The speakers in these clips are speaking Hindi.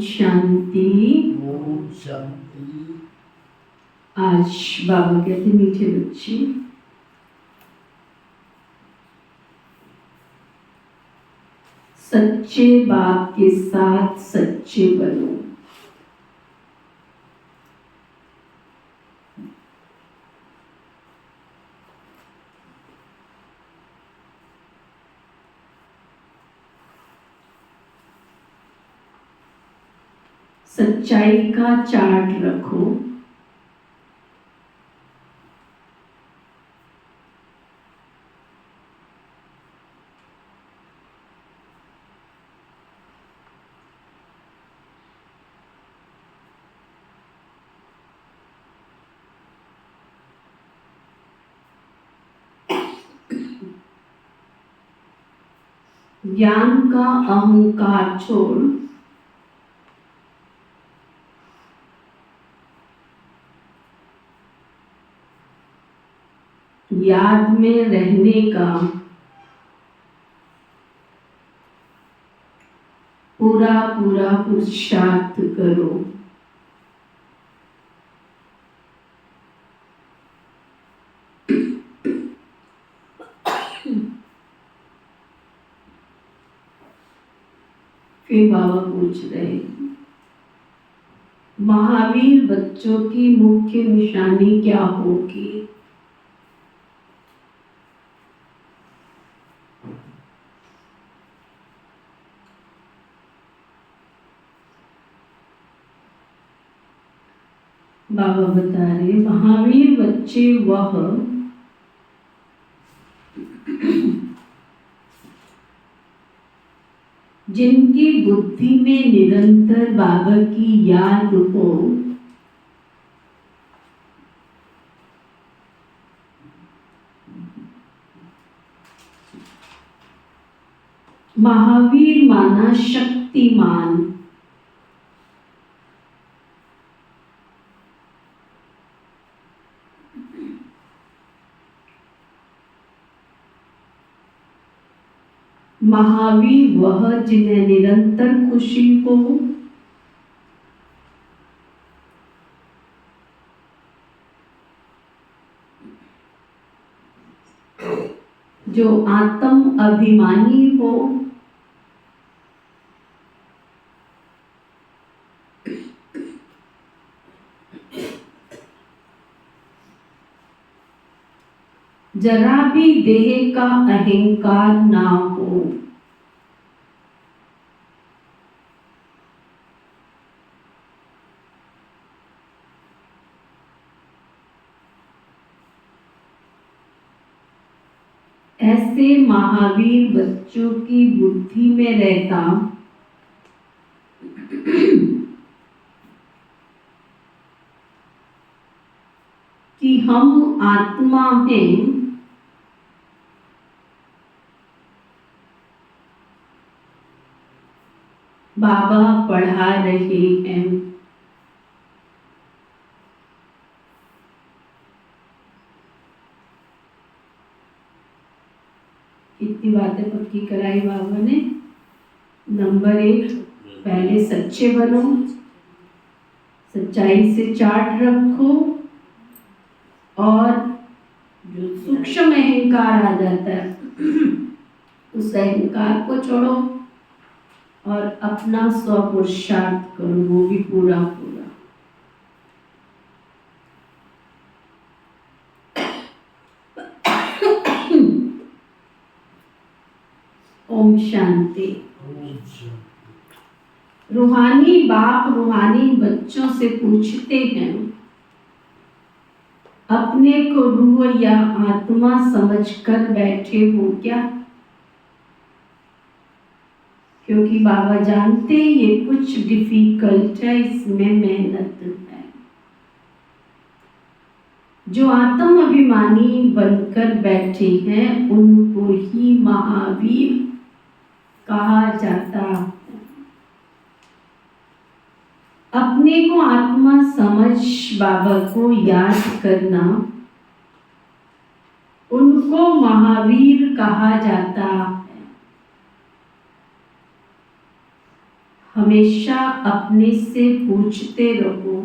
शांति। ओम शांति। आज बाबा कहते मीठे बच्चे, सच्चे बाप के साथ सच्चे बनो। सच्चाई का चार्ट रखो। ज्ञान का अहंकार छोड़ याद में रहने का पूरा पूरा पुरुषार्थ करो। फिर बाबा पूछ रहे, महावीर बच्चों की मुख्य निशानी क्या होगी? बाबा बता रहे, महावीर बच्चे वह जिनकी बुद्धि में निरंतर बाबा की याद हो, महावीर माना शक्तिमान, महावीर वह जिन्हें निरंतर खुशी हो, जो आत्म अभिमानी हो, जरा भी देह का अहंकार ना हो, ऐसे महावीर बच्चों की बुद्धि में रहता कि हम आत्मा हैं, बाबा पढ़ा रहे हैं। कितनी बातें पक्की कराई बाबा ने। नंबर 1, पहले सच्चे बनो, सच्चाई से चार्ट रखो, और जो सूक्ष्म अहंकार आ जाता है उस अहंकार को छोड़ो और अपना स्वपुरुषार्थ करो, वो भी पूरा पूरा। ओम शांति। रूहानी बाप रूहानी बच्चों से पूछते हैं, अपने को रूह या आत्मा समझकर बैठे हो क्या? क्योंकि बाबा जानते ये कुछ डिफिकल्ट है, इसमें मेहनत है। जो आत्म अभिमानी बनकर बैठे हैं उनको ही महावीर कहा जाता है। अपने को आत्मा समझ बाबा को याद करना, उनको महावीर कहा जाता है। हमेशा अपने से पूछते रहो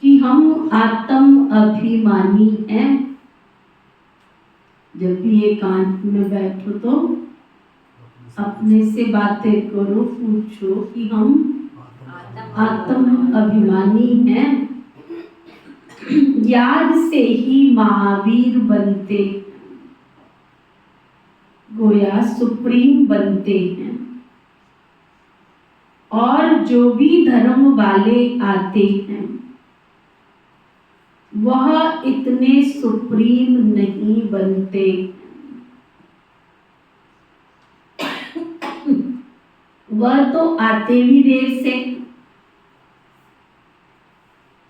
कि हम आत्म अभिमानी हैं। जब भी एकांत में बैठो तो अपने से बातें करो, पूछो कि हम आत्म अभिमानी हैं। याद से ही महावीर बनते, गोया सुप्रीम बनते हैं। और जो भी धर्म वाले आते हैं वह इतने सुप्रीम नहीं बनते। वह तो आते भी देर से।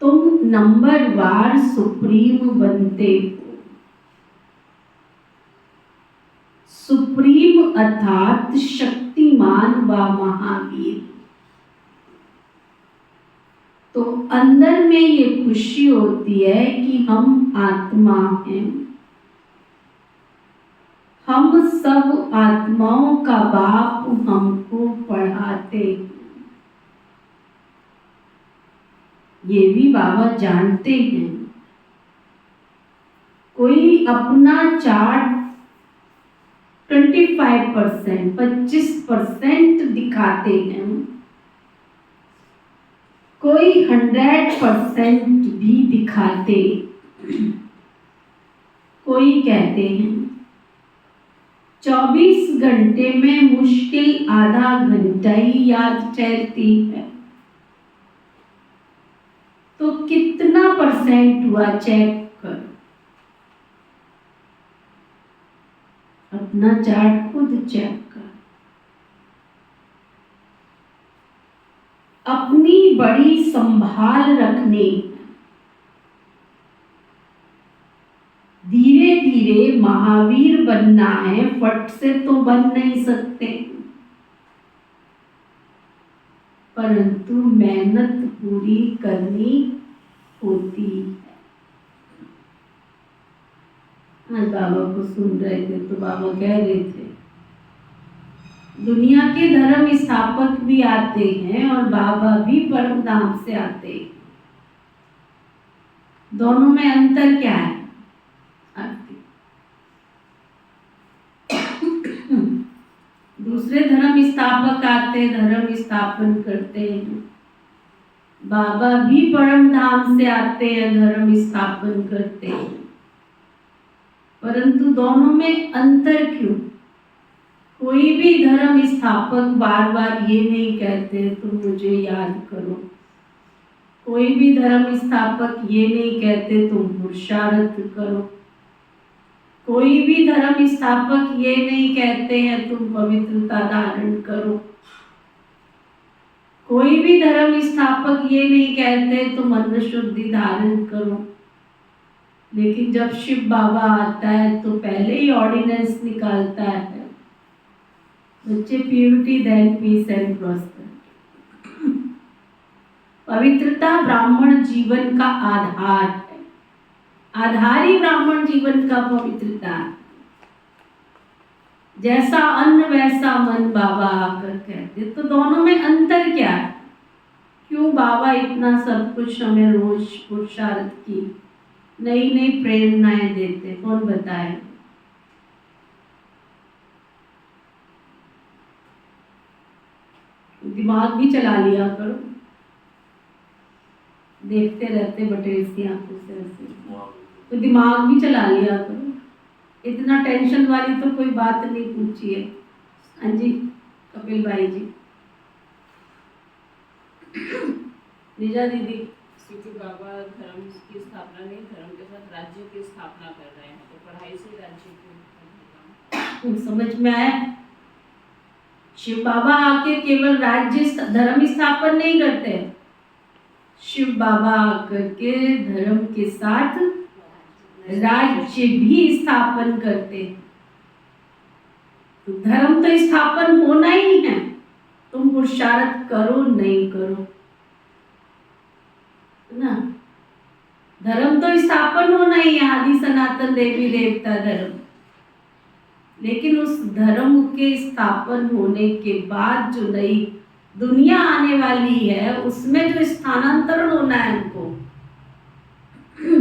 तुम नंबर वार सुप्रीम बनते हो। सुप्रीम अर्थात शक्तिमान व महावीर। तो अंदर में ये खुशी होती है कि हम आत्मा हैं, हम सब आत्माओं का बाप हमको पढ़ाते हैं। ये भी बाबा जानते हैं। कोई अपना चार्ट 25% दिखाते हैं, कोई 100% भी दिखाते, कोई कहते हैं 24 घंटे में मुश्किल आधा घंटा ही याद ठहरती है। तो कितना परसेंट हुआ चेक कर, अपना चार्ट खुद चेक कर। अपनी बड़ी संभाल रखने, धीरे धीरे महावीर बनना है, फट से तो बन नहीं सकते, परंतु मेहनत पूरी करनी होती है। आज बाबा को सुन रहे थे तो बाबा कह रहे थे दुनिया के धर्म स्थापक भी आते हैं और बाबा भी परम धाम से आते हैं। दोनों में अंतर क्या है? दूसरे धर्म स्थापक आते, धर्म स्थापन करते हैं। बाबा भी परम धाम से आते हैं, धर्म स्थापन करते हैं। परंतु दोनों में अंतर क्यों? कोई भी धर्म स्थापक बार बार ये नहीं कहते तुम मुझे याद करो। कोई भी धर्म स्थापक ये नहीं कहते तुम पुरुषार्थ करो। कोई भी धर्म स्थापक ये नहीं कहते हैं तुम पवित्रता धारण करो। कोई भी धर्म स्थापक ये नहीं कहते तुम अन्न शुद्धि धारण करो। लेकिन जब शिव बाबा आता है तो पहले ही ऑर्डिनेंस निकालता है, बच्चे purity then peace and prosperity. पवित्रता ब्राह्मण जीवन का आधार है, आधार ही ब्राह्मण जीवन का पवित्रता है। जैसा अन्न वैसा मन बाबा आकर कहते। तो दोनों में अंतर क्या है? क्यों बाबा इतना सब कुछ हमें रोज पुरुषार्थ की नई नई प्रेरणाएं देते? कौन बताए? दिमाग भी चला लिया करो, देखते रहते बटेरसी आंखों से ऐसे, तो दिमाग भी चला लिया करो। इतना टेंशन वाली तो कोई बात नहीं पूछी है। हाँ जी कपिल भाई जी। निजा दीदी। क्योंकि बाबा धर्म की स्थापना नहीं, धर्म के साथ राज्य की स्थापना कर रहे हैं, तो पढ़ाई से राज्य की समझ में आया? शिव बाबा आके केवल राज्य धर्म स्थापन नहीं करते, शिव बाबा आकर के धर्म के साथ राज्य भी स्थापन करते हैं। तो धर्म तो स्थापन होना ही है, तुम पुरुषार्थ करो नहीं करो ना। धर्म तो स्थापन होना ही है, आदि सनातन देवी देवता धर्म। लेकिन उस धर्म के स्थापन होने के बाद जो नई दुनिया आने वाली है उसमें जो स्थानांतरण होना है हमको,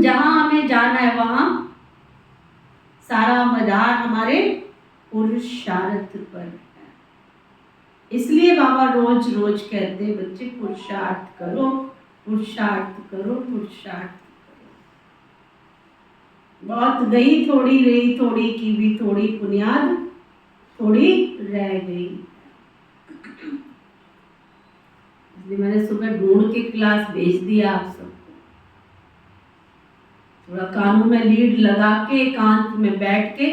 जहां हमें जाना है वहां सारा मदार हमारे पुरुषार्थ पर है। इसलिए बाबा रोज रोज कहते बच्चे पुरुषार्थ करो, पुरुषार्थ करो, पुरुषार्थ करो। बहुत गई थोड़ी रही, थोड़ी की भी थोड़ी बुनियाद थोड़ी रह गई। इसलिए मैंने सुबह ढूंढ के क्लास भेज दिया आप सबको। थोड़ा कानों में लीड लगा के एकांत में बैठ के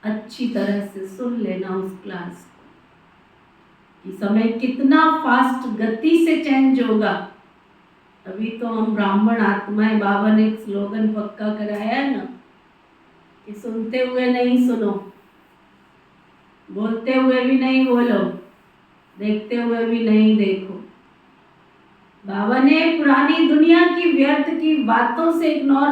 अच्छी तरह से सुन लेना उस क्लास को कि समय कितना फास्ट गति से चेंज होगा। अभी तो हम ब्राह्मण आत्माएं, बाबा ने एक स्लोगन पक्का कराया है ना कि सुनते हुए नहीं सुनो, बोलते हुए भी नहीं बोलो, देखते हुए भी नहीं देखो। बाबा ने पुरानी दुनिया की व्यर्थ की बातों से इग्नोर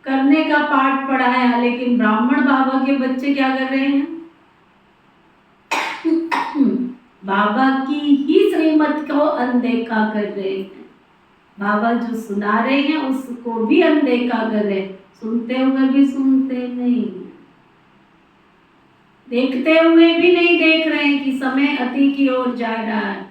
करने का पाठ पढ़ाया, लेकिन ब्राह्मण बाबा के बच्चे क्या कर रहे हैं? बाबा की ही श्रीमत को अनदेखा कर रहे हैं। बाबा जो सुना रहे हैं उसको भी अनदेखा कर रहे हैं, सुनते हुए भी सुनते नहीं, देखते हुए भी नहीं देख रहे हैं कि समय अति की ओर जा रहा है।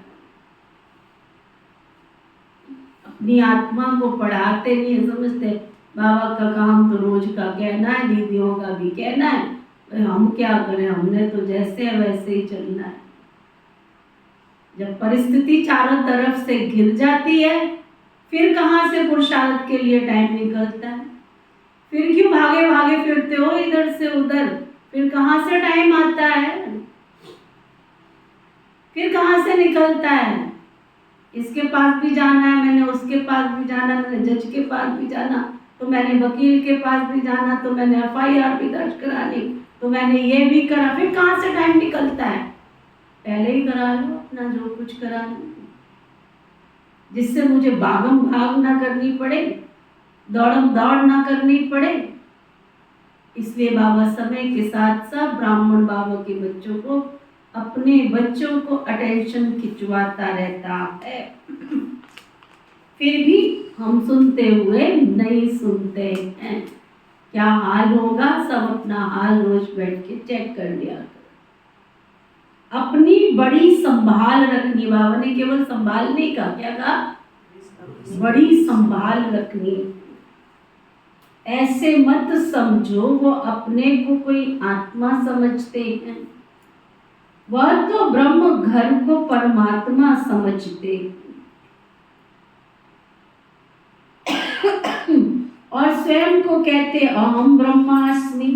अपनी आत्मा को पढ़ाते नहीं, समझते बाबा का काम तो रोज का कहना है, दीदियों का भी कहना है, हम क्या करें, हमने तो जैसे है वैसे ही चलना है। जब परिस्थिति चारों तरफ से घिर जाती है, फिर कहाँ से पुरुषार्थ के लिए टाइम निकलता है? फिर क्यों भागे भागे फिरते हो इधर से उधर? फिर कहाँ से टाइम आता है? फिर कहाँ से निकलता है? इसके पास भी जाना है, मैंने उसके पास भी जाना, मैंने जज के पास भी जाना, तो मैंने वकील के पास भी जाना, तो मैंने FIR भी दर्ज करानी, तो मैंने ये भी करा। फिर कहाँ से टाइम निकलता है? पहले ही करा लो अपना जो कुछ कराना, जिससे मुझे भागम भाग ना करनी पड़े, दौड़म दौड़ ना करनी पड़े। इसलिए बाबा समय के साथ साथ ब्राह्मण बाबा के बच्चों को, अपने बच्चों को अटेंशन खिंचवाता रहता है। फिर भी हम सुनते हुए नहीं सुनते हैं। क्या हाल होगा? सब अपना हाल रोज बैठ के चेक कर लिया करो। अपनी बड़ी संभाल रखनी, बाबा ने केवल संभालने का क्या कहा? बड़ी संभाल रखनी। ऐसे मत समझो वो अपने को कोई आत्मा समझते हैं, वह तो ब्रह्म घर को परमात्मा समझते और स्वयं को कहते अहम ब्रह्मास्मि।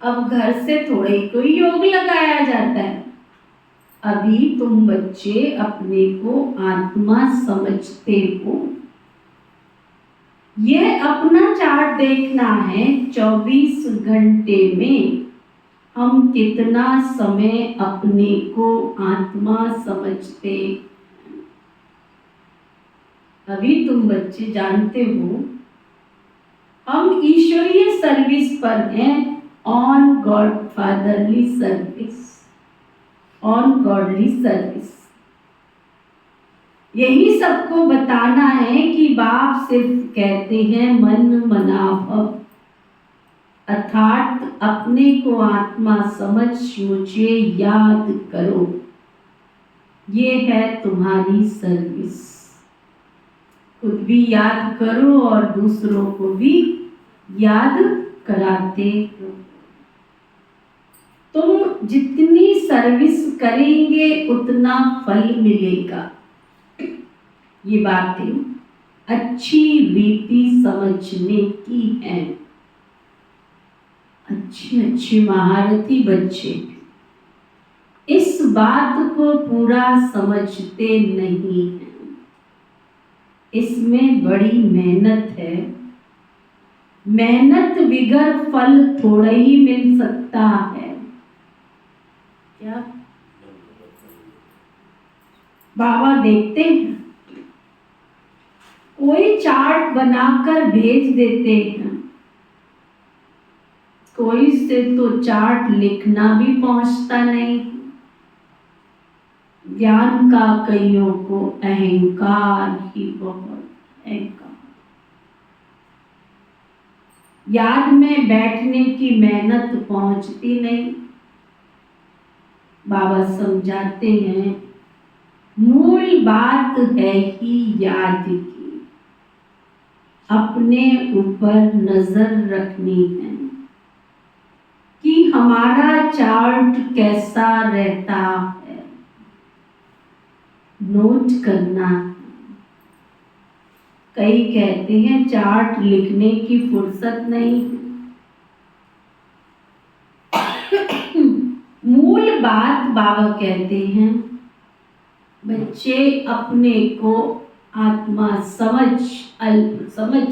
अब घर से थोड़े कोई योग लगाया जाता है, अभी तुम बच्चे अपने को आत्मा समझते हो। यह अपना चार्ट देखना है, 24 घंटे में हम कितना समय अपने को आत्मा समझते। अभी तुम बच्चे जानते हो हम ईश्वरीय सर्विस पर हैं, on God fatherly service, on godly service. यही सबको बताना है कि बाप सिर्फ कहते हैं मन मना भव, अर्थात अपने को आत्मा समझ मुझे याद करो। ये है तुम्हारी सर्विस। खुद भी याद करो और दूसरों को भी याद कराते हो। तुम जितनी सर्विस करेंगे उतना फल मिलेगा। ये बातें अच्छी रीति समझने की हैं। अच्छे महारथी बच्चे इस बात को पूरा समझते नहीं हैं। इसमें बड़ी मेहनत है, मेहनत बिगर फल थोड़ा ही मिल सकता है। क्या बाबा देखते हैं, कोई चार्ट बनाकर भेज देते हैं, कोई से तो चार्ट लिखना भी पहुंचता नहीं। ज्ञान का कईयों को अहंकार ही बहुत है। याद में बैठने की मेहनत पहुंचती नहीं। बाबा समझाते हैं मूल बात है ही याद की, अपने ऊपर नजर रखनी है कि हमारा चार्ट कैसा रहता है, नोट करना। कई कहते हैं चार्ट लिखने की फुर्सत नहीं। मूल बात बाबा कहते हैं बच्चे अपने को आत्मा समझ, अल्प समझ,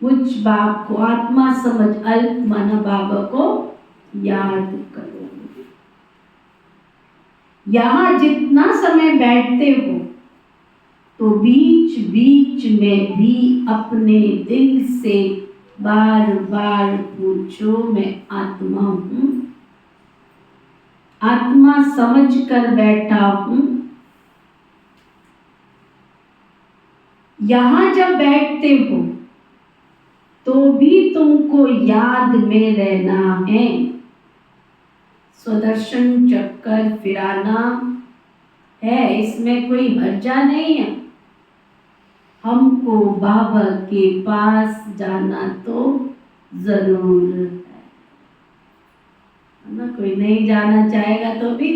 मुझ बाप को आत्मा समझ, अल्प माना बाबा को याद करो। यहाँ जितना समय बैठते हो तो बीच बीच में भी अपने दिल से बार बार पूछो, मैं आत्मा हूँ, आत्मा समझ कर बैठा हूँ। यहां जब बैठते हो तो भी तुमको याद में रहना है। स्वदर्शन चक्कर फिराना है, इसमें कोई हर्जा नहीं है। हमको बाबा के पास जाना तो जरूर है ना। कोई नहीं जाना चाहेगा तो भी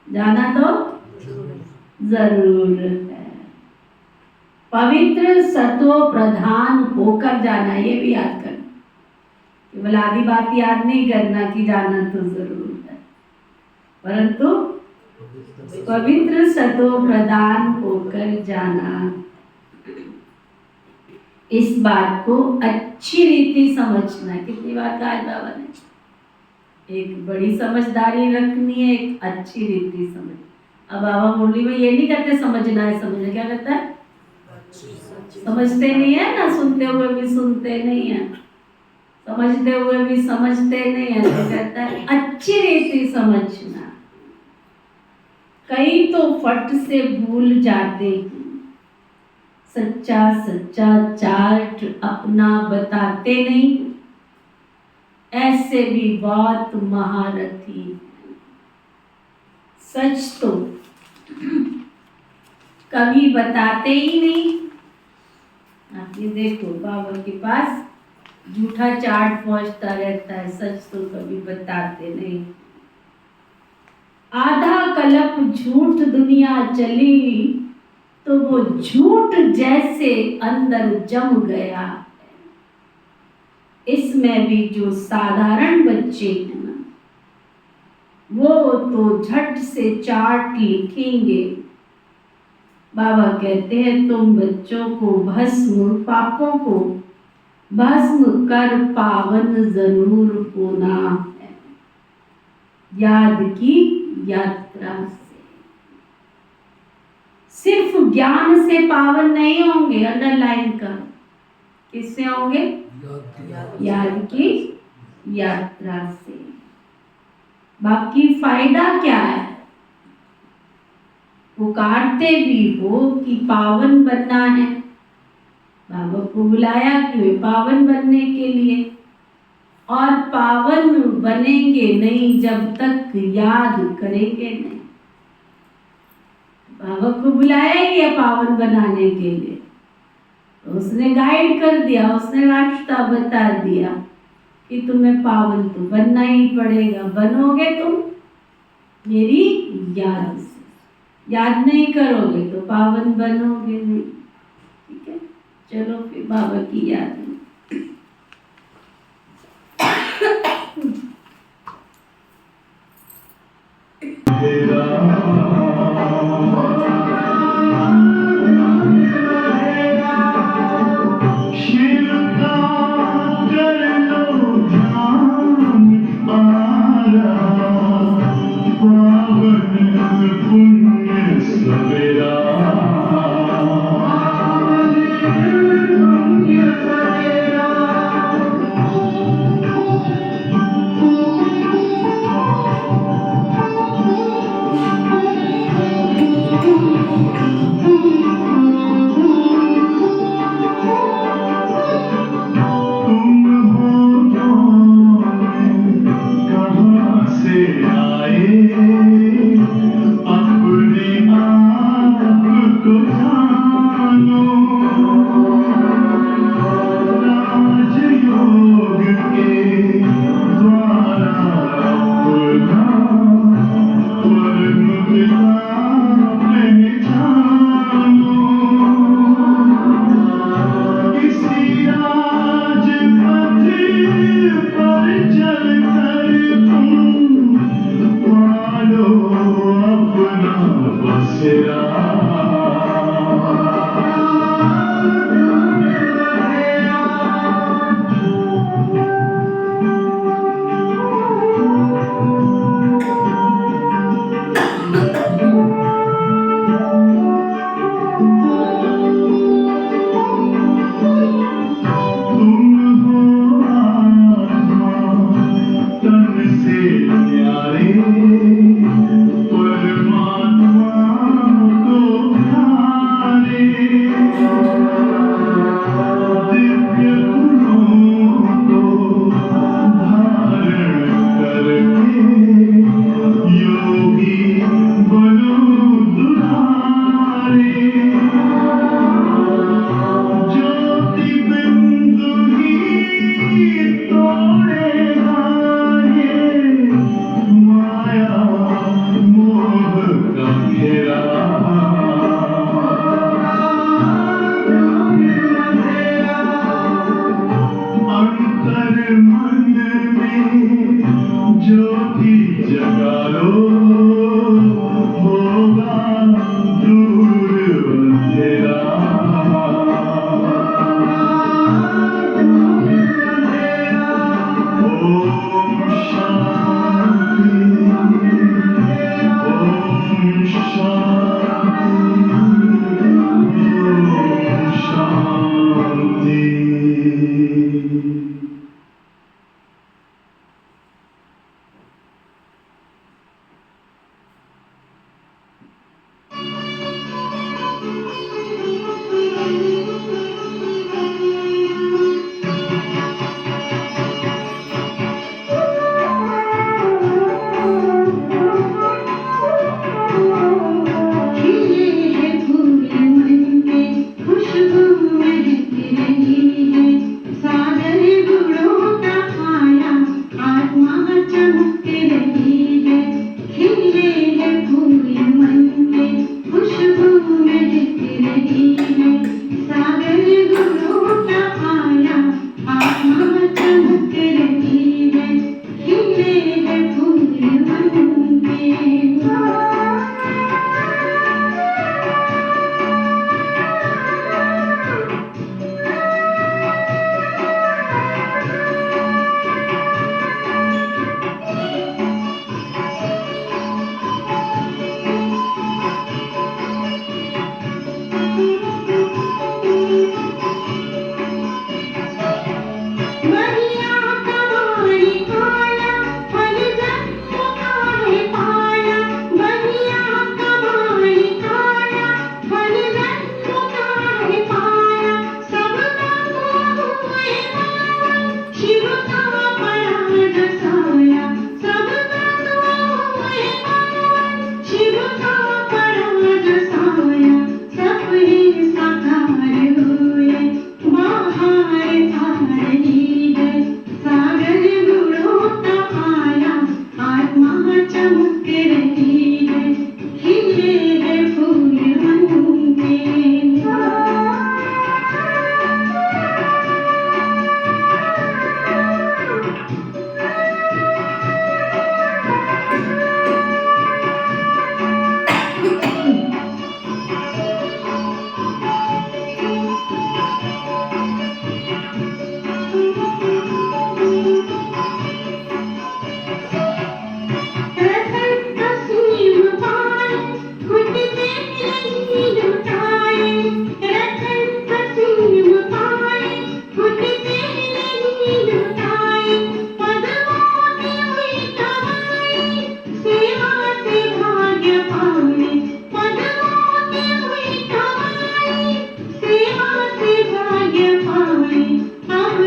जाना तो जरूर है। पवित्र सत्व प्रधान होकर जाना, ये भी याद करना। केवल आधी बात याद नहीं करना कि जाना तो जरूर है, परंतु पवित्र सत्व प्रधान होकर जाना। इस बात को अच्छी रीति समझना। कितनी बार कहा है बाबा ने? एक बड़ी समझदारी रखनी है, एक अच्छी रीति समझ। अब बाबा मुरली में ये नहीं कहते समझना है, समझना क्या कहता है? समझते नहीं है ना, सुनते हुए भी सुनते नहीं है, समझते हुए भी समझते नहीं है, तो कहता है अच्छी रीति समझना। कई तो फट से भूल जाते हैं, सच्चा सच्चा चार्ट अपना बताते नहीं, ऐसे भी बहुत महारथी हैं। सच तो कभी बताते ही नहीं। आप ये देखो, बाबा के पास झूठा चार्ट पहुंचता रहता है, सच तो कभी बताते नहीं। आधा कलप झूठ दुनिया चली, तो वो झूठ जैसे अंदर जम गया। इसमें भी जो साधारण बच्चे हैं ना, वो तो झट से चार्ट लिखेंगे। बाबा कहते हैं तुम बच्चों को भस्म, पापों को भस्म कर पावन जरूर होना है, याद की यात्रा से। सिर्फ ज्ञान से पावन नहीं होंगे, अंडरलाइन कर। किससे होंगे? याद की यात्रा से। बाकी फायदा क्या है? पुकारते भी हो कि पावन बनना है, बाबा को बुलाया क्यों? पावन बनने के लिए। और पावन बनेंगे नहीं जब तक याद करेंगे नहीं। बाबा को बुलाया ही है पावन बनाने के लिए, तो उसने गाइड कर दिया, उसने रास्ता बता दिया कि तुम्हें पावन तो बनना ही पड़ेगा। बनोगे तुम मेरी याद से, याद नहीं करोगे तो पावन बनोगे नहीं। ठीक है, चलो फिर बाबा की याद में।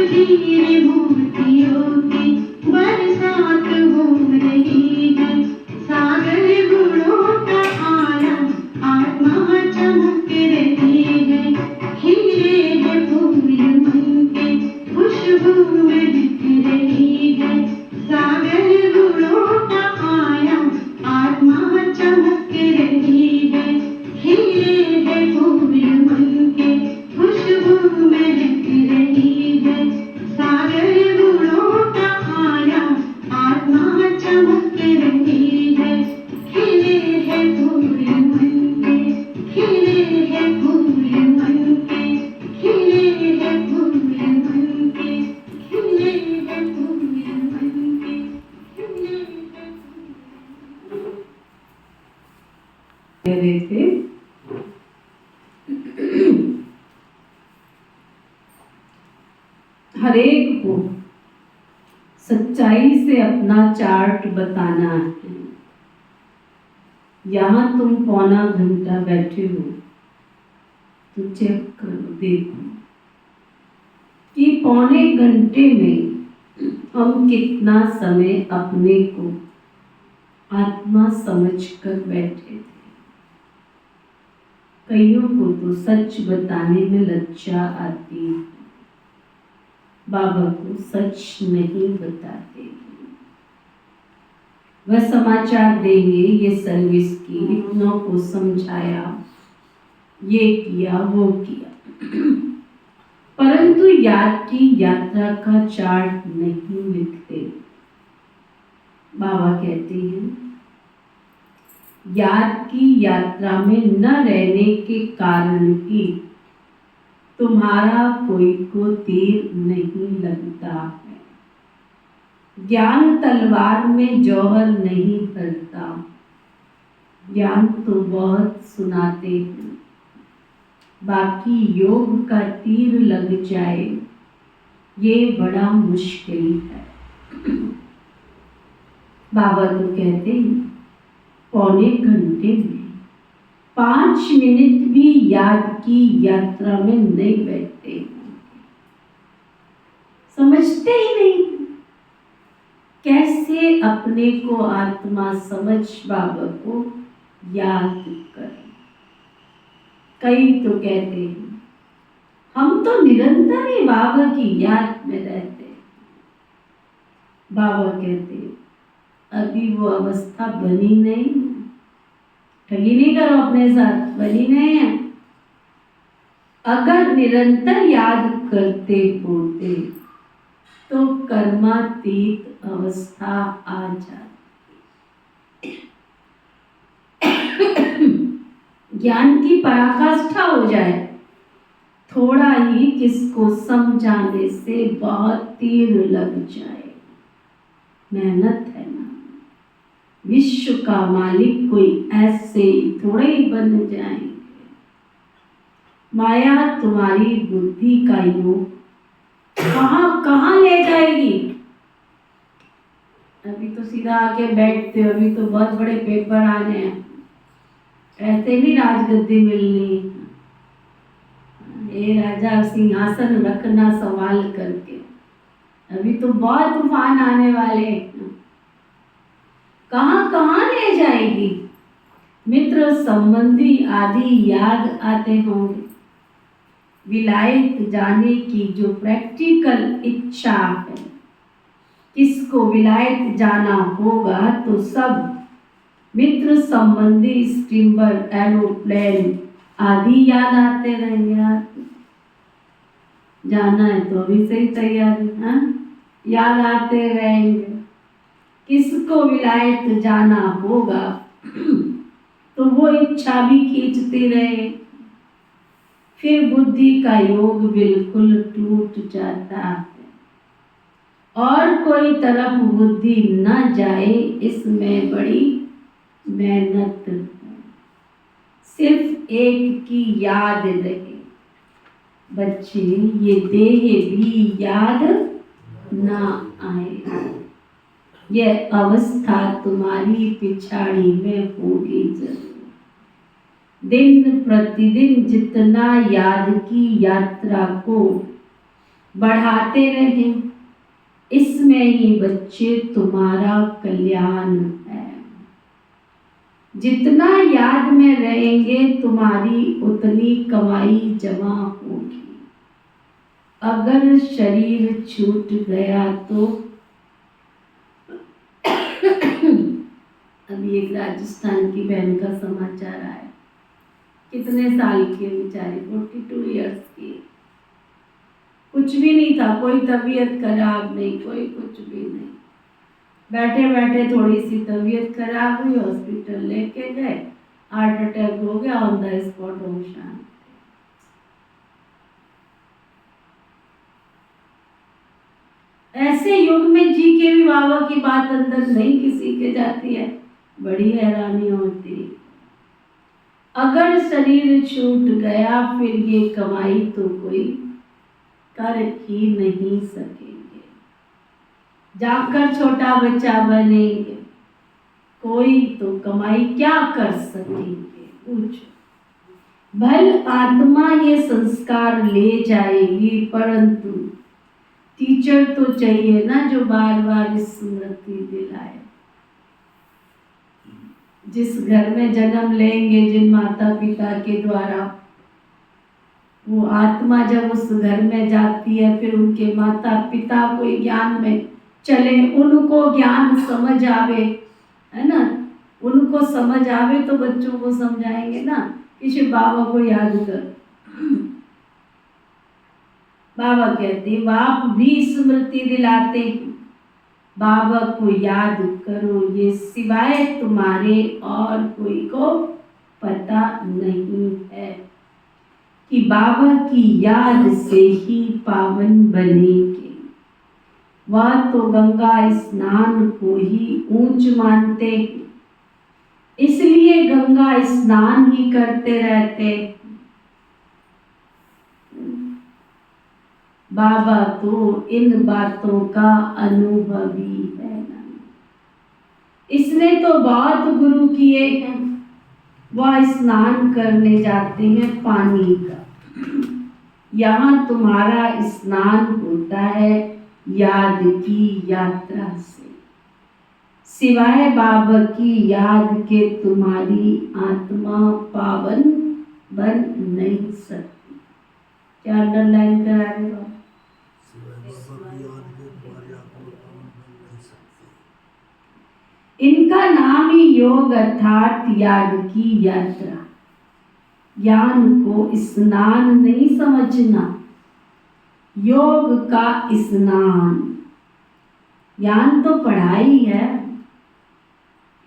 धीरे मोतियों की बरसात हो रही है। सागर गुणों का आया आत्मा चमक रही है। खिले हैं फूल मन के खुशबू महक रही है। सागर गुणों का आया आत्मा चमक रही है। खिले हैं फूल मन के खुशबू महक रही है। सागर गुणों का आया आत्मा चमक रही है। खिले हैं फूल मन के, खिले हैं फूल मन के, खिले हैं फूल मन के, खिले हैं फूल मन के, खिले हैं कह रहे थे हर एक को सच्चाई से अपना चार्ट बताना है। यहाँ तुम पौना घंटा बैठे हो तो चेक करो, देखो कि पौने घंटे में हम कितना समय अपने को आत्मा समझकर बैठे थे। कईयों को तो सच बताने में लज्जा आती है, बाबा को सच नहीं बताते। वह समाचार देंगे ये सर्विस की, इतनों को समझाया, ये किया वो किया, परंतु याद की यात्रा का चार्ट नहीं लिखते। बाबा कहते हैं याद की यात्रा में न रहने के कारण ही तुम्हारा कोई को तीर नहीं लगता है। ज्ञान तलवार में जौहर नहीं भरता। ज्ञान तो बहुत सुनाते हैं, बाकी योग का तीर लग जाए ये बड़ा मुश्किल है। बाबा तो कहते हैं पौने घंटे में 5 मिनट भी याद की यात्रा में नहीं बैठते, समझते ही नहीं कैसे अपने को आत्मा समझ बाबा को याद करें। कई तो कहते हैं हम तो निरंतर ही बाबा की याद में रहते हैं। बाबा कहते हैं अभी वो अवस्था बनी नहीं, ठगी नहीं करो अपने साथ, बनी नहीं है। अगर निरंतर याद करते होते तो कर्मातीत अवस्था आ जाती, ज्ञान की पराकाष्ठा हो जाए। थोड़ा ही किसको समझाने से बहुत तीर लग जाए। मेहनत है ना, विश्व का मालिक कोई ऐसे थोड़े ही बन जाएंगे। माया तुम्हारी बुद्धि का योग कहाँ कहाँ ले जाएगी। अभी तो सीधा आके बैठते हो, अभी तो बहुत बड़े पेपर आने हैं, ऐसे नहीं राजगद्दी मिलनी। ये राजा सिंहासन रखना सवाल करके, अभी तो बहुत तूफान आने वाले हैं। कहाँ कहाँ ले जाएगी। मित्र संबंधी आदि याद आते होंगे। विलायत जाने की जो प्रैक्टिकल इच्छा है, किसको विलायत जाना होगा तो सब मित्र संबंधी स्टीमर, एरोप्लेन आदि याद आते रहेंगे। जाना है तो अभी से ही तैयारी, याद आते रहेंगे। किसको विलायत जाना होगा तो वो इच्छा भी खींचती रहे, फिर बुद्धि का योग बिल्कुल टूट जाता है और कोई तरफ बुद्धि न जाए, इसमें बड़ी मेहनत है। सिर्फ एक की याद रहे। बच्चे ये देह भी याद ना आए, यह अवस्था तुम्हारी पिछाड़ी में होगी जरूर। दिन प्रतिदिन जितना याद की यात्रा को बढ़ाते रहें। इसमें ही बच्चे तुम्हारा कल्याण है। जितना याद में रहेंगे तुम्हारी उतनी कमाई जमा होगी। अगर शरीर छूट गया तो अभी एक राजस्थान की बहन का समाचार आया, कितने साल की बेचारी, 42 इयर्स की, कुछ भी नहीं था, कोई तबीयत खराब नहीं, कोई कुछ भी नहीं, बैठे बैठे थोड़ी सी तबीयत खराब हुई, हॉस्पिटल लेके गए, हार्ट अटैक हो गया, ऑन द स्पॉट होम शांति। ऐसे युग में जी के भी बाबा की बात अंदर नहीं किसी के जाती है, बड़ी हैरानी होती है। अगर शरीर छूट गया फिर ये कमाई तो कोई कर ही नहीं सकेंगे। जाकर छोटा बच्चा बनेंगे, कोई तो कमाई क्या कर सकेंगे, पूछो। भल आत्मा ये संस्कार ले जाएगी, परंतु टीचर तो चाहिए ना जो बार बार स्मृति दिलाए। जिस घर में जन्म लेंगे जिन माता पिता के द्वारा, वो आत्मा जब उस घर में जाती है फिर उनके माता पिता को ज्ञान में चले, उनको ज्ञान समझ आवे, है ना, उनको समझ आवे तो बच्चों को समझाएंगे ना कि शिव बाबा को याद कर। बाबा कहते बाप भी स्मृति दिलाते हैं, बाबा को याद करो, ये सिवाय तुम्हारे और कोई को पता नहीं है कि बाबा की याद से ही पावन बनेंगे। वह तो गंगा स्नान को ही ऊंच मानते हैं, इसलिए गंगा स्नान ही करते रहते। बाबा तो इन बातों का अनुभवी है ना, इसने तो बहुत गुरु किए हैं। वह स्नान करने जाते हैं पानी का, यहाँ तुम्हारा स्नान होता है याद की यात्रा से। सिवाय बाबा की याद के तुम्हारी आत्मा पावन बन नहीं सकती। क्या अंडरलाइन करा रहे हो? इनका नाम ही योग अर्थात याद की यात्रा। ज्ञान को स्नान नहीं समझना, योग का स्नान। ज्ञान तो पढ़ाई है।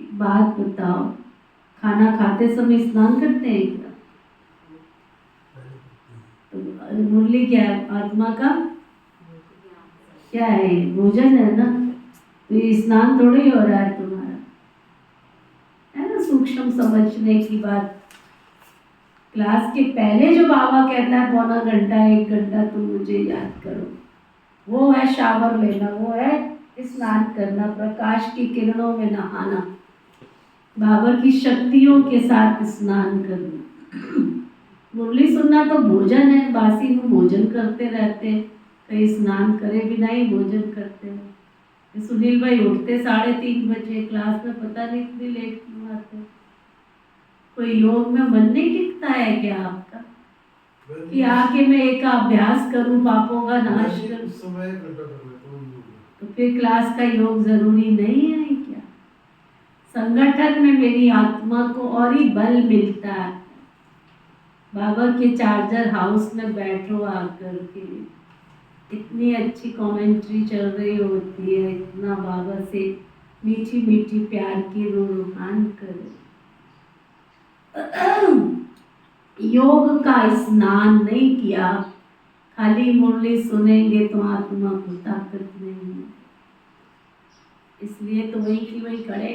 एक बात बताओ, खाना खाते समय स्नान करते हैं क्या? तो मुरली क्या है? आत्मा का क्या है? भोजन है ना, तो ये स्नान थोड़ी हो रहा है तुम्हारा, है ना। सूक्ष्म समझने की बात। क्लास के पहले जो बाबा कहता है पौना घंटा 1 घंटा तुम मुझे याद करो, वो है शावर लेना, वो है स्नान करना, प्रकाश की किरणों में नहाना, बाबा की शक्तियों के साथ स्नान करना। मुरली सुनना तो भोजन है, बासी में भोजन करते रहते, कहीं स्नान करे बिना ही भोजन करते हैं। सुनील भाई उठते 3:30 बजे, क्लास में पता नहीं इतनी लेट क्यों आते। कोई योग में मन नहीं टिकता है क्या आपका कि आके मैं एक अभ्यास करूं, पापों का नाश करूं? तो फिर क्लास का योग जरूरी नहीं है क्या? संगठन में मेरी आत्मा को और ही बल मिलता है। बाबा के चार्जर हाउस में बैठो आकर के, इतनी अच्छी कमेंट्री चल रही होती है, इतना बाबा से मीठी मीठी प्यार की रूहान करो। योग का स्नान नहीं किया, खाली मुरली सुनेंगे तो आत्मा को ताकत नहीं है। इसलिए तो वही की वही करे।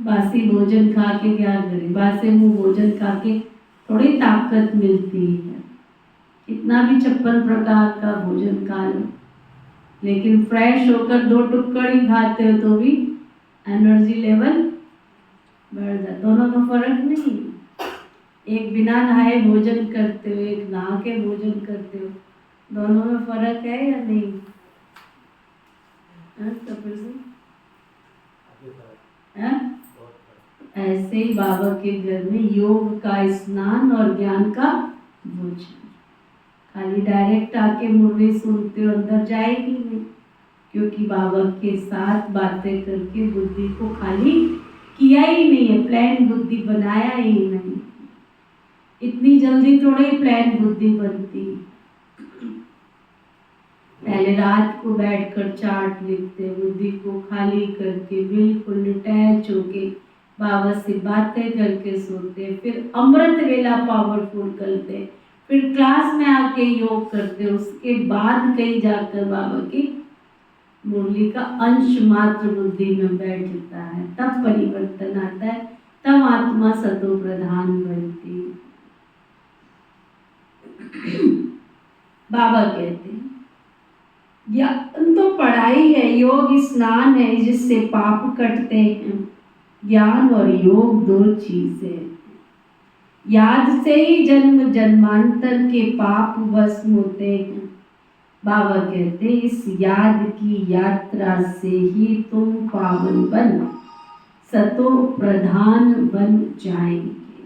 बासी भोजन खा के क्या करें? बासे मुंह भोजन खा के थोड़ी ताकत मिलती है। कितना भी 56 प्रकार का भोजन खा लो, लेकिन फ्रेश होकर 2 टुकड़ ही खाते हो तो भी एनर्जी लेवल बढ़ जाता। दोनों का फर्क नहीं। एक बिना नहाए भोजन करते हो, एक नहा के भोजन करते हो, दोनों में फर्क है या नहीं? कपिल सिंह, ऐसे ही बाबा के घर में योग का स्नान और ज्ञान का भोजन। खाली डायरेक्ट आके मुरली सुनते हो, अंदर जाएगी नहीं, क्योंकि बाबा के साथ बातें करके बुद्धि को खाली किया ही नहीं है, प्लान बुद्धि बनाया ही नहीं। इतनी जल्दी थोड़े प्लान बुद्धि बनती। पहले रात को बैठकर चार्ट लिखते, बुद्धि को खाली करके बिल्कुल डिटैच होके बाबा से बातें करके सोते, फिर अमृत वेला पावरफुल करते, फिर क्लास में आके योग करते, उसके बाद कहीं जाकर बाबा की मुरली का अंश मात्र बुद्धि में बैठता है, तब परिवर्तन आता है, तब आत्मा सतो प्रधान बनती है। बाबा कहते हैं ज्ञान तो पढ़ाई है, योग स्नान है जिससे पाप कटते हैं। ज्ञान और योग दो चीजें हैं। याद से ही जन्म जन्मांतर के पाप भस्म होते हैं। बाबा कहते हैं इस याद की यात्रा से ही तुम पावन बन सतो प्रधान बन जाएंगे।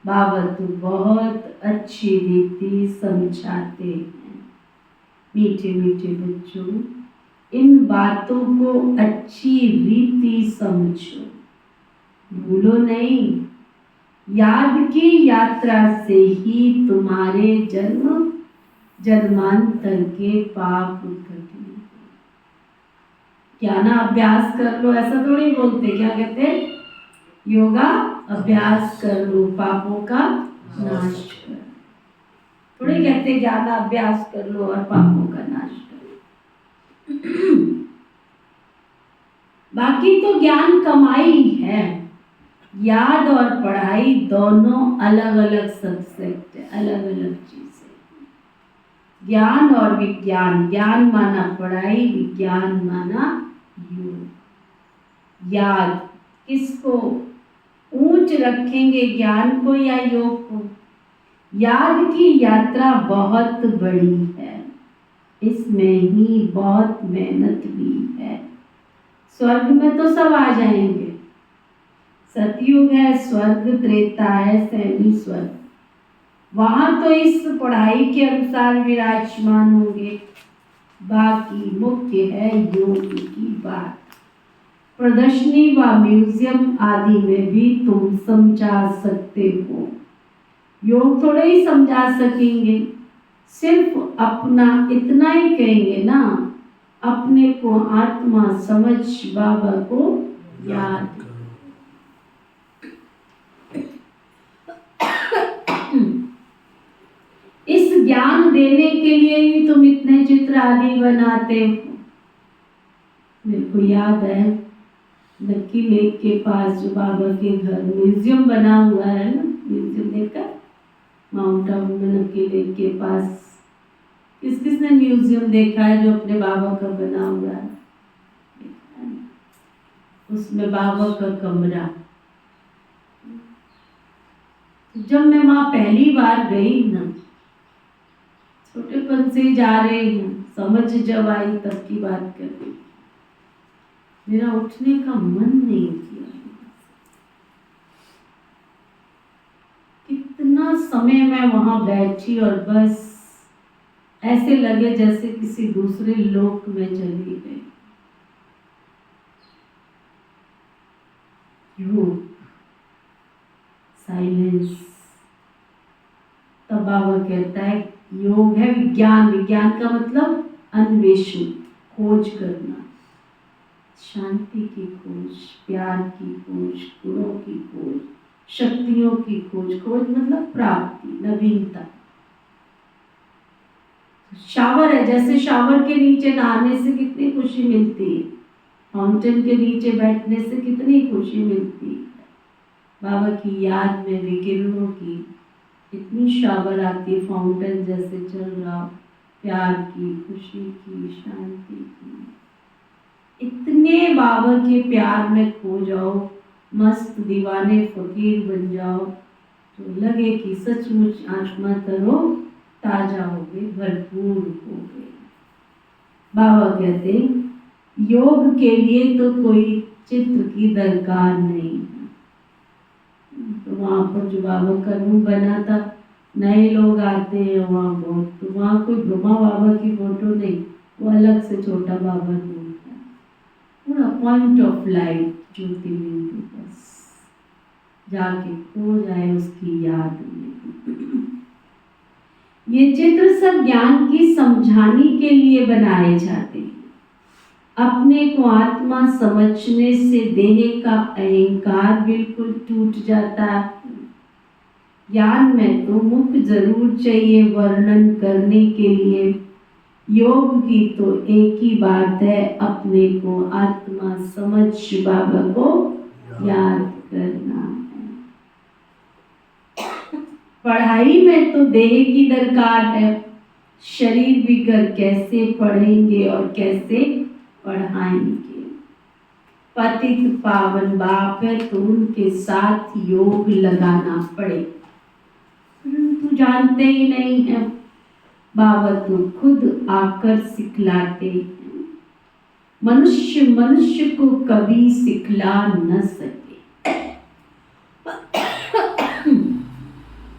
बाबा तो बहुत अच्छी रीति समझाते हैं। मीठे मीठे बच्चों, इन बातों को अच्छी रीति समझो, भूलो नहीं। याद की यात्रा से ही तुम्हारे जन्म जन्मांतर के पाप कटेंगे। क्या ना अभ्यास कर लो, ऐसा थोड़ी बोलते, क्या कहते हैं? योगा अभ्यास कर लो, पापों का नाश कर। थोड़े कहते ज्ञान अभ्यास कर लो और पापों का नाश करो। बाकी तो ज्ञान कमाई है। याद और पढ़ाई दोनों अलग अलग सब्जेक्ट है, अलग अलग चीजें। ज्ञान और विज्ञान, ज्ञान माना पढ़ाई, विज्ञान माना योग। याद किसको ऊंच रखेंगे, ज्ञान को या योग को? याद की यात्रा बहुत बड़ी है, इसमें ही बहुत मेहनत भी है। स्वर्ग में तो सब आ जाएंगे, सतयुग है, स्वर्ग त्रेता है, सैनी स्वर्ग, वहां तो इस पढ़ाई के अनुसार विराजमान होंगे। बाकी मुख्य है योग की बात। प्रदर्शनी व म्यूजियम आदि में भी तुम समझा सकते हो, योग थोड़े ही समझा सकेंगे, सिर्फ अपना इतना ही कहेंगे ना, अपने को आत्मा समझ बाबा को याद करो। इस ज्ञान देने के लिए ही तुम इतने चित्र आदि बनाते हो। मेरे को याद है नक्की लेक के पास जो बाबा के घर म्यूजियम बना हुआ है ना, म्यूजियम देखा माउंट आबू में नक्की लेक के पास। किस किसने म्यूजियम देखा है जो अपने बाबा का बना हुआ है? उसमें बाबा का कमरा। जब मैं वहां पहली बार गई ना, छोटेपन से जा रहे हैं, समझ जब आई तब की बात कर रही, मेरा उठने का मन नहीं किया। कितना समय मैं वहां बैठी और बस ऐसे लगे जैसे किसी दूसरे लोक में चली गई। योग, साइलेंस। तब बाबा कहता है योग है विज्ञान। विज्ञान का मतलब अन्वेषण, खोज करना, शांति की खोज, प्यार की खोज, गुणों की खोज, शक्तियों की खोज। खोज मतलब प्राप्ति, नवीनता। शावर है, जैसे शावर के नीचे नहाने से कितनी खुशी मिलती है, फाउंटेन के नीचे बैठने से कितनी खुशी मिलती है। बाबा की याद में विकिरणों की इतनी शावर आती है, फाउंटेन जैसे चल रहा, प्यार की, खुशी की, शांति की। इतने बाबा के प्यार में खो जाओ, मस्त दीवाने फकीर बन जाओ, तो लगे कि सचमुच आत्मा तरो ताजा हो गई, भरपूर हो गई। बाबा कहते योग के लिए तो कोई चित्र की दरकार नहीं है। तो वहाँ पर जो बाबा का रूम बना था, नए लोग आते हैं वहाँ बहुत, तो वहाँ कोई ब्रह्मा बाबा की फोटो नहीं, वो अलग से छोटा बाबा रूम था, पूरा पॉइंट ऑफ लाइट ज्योतिर्लिंग, बस जाके खो जाए उसकी याद में। ये चित्र सब ज्ञान की समझाने के लिए बनाए जाते हैं। अपने को आत्मा समझने से देह का अहंकार बिल्कुल टूट जाता है। ज्ञान में तो मुख जरूर चाहिए वर्णन करने के लिए, योग की तो एक ही बात है, अपने को आत्मा समझ बाबा को याद करना है। पढ़ाई में तो देह की दरकार है, शरीर बिगड़ कैसे पढ़ेंगे और कैसे पढ़ाएंगे। पतित पावन बाप है तो उनके साथ योग लगाना पड़े, परंतु जानते ही नहीं है। बाबा तो खुद आकर सिखलाते हैं, मनुष्य मनुष्य को कभी सिखला न सके।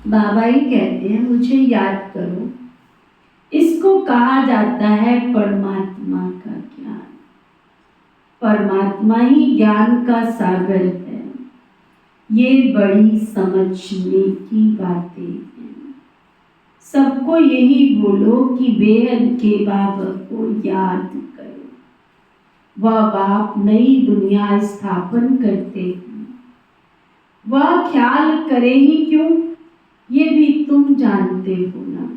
बाबा ही कहते हैं मुझे याद करो, इसको कहा जाता है परमात्मा का ज्ञान। परमात्मा ही ज्ञान का सागर है। ये बड़ी समझने की बातें हैं। सबको यही बोलो कि बेहद के बाबा को याद करो। वह बाप नई दुनिया स्थापन करते हैं, वह ख्याल करे ही क्यों, ये भी तुम जानते हो ना।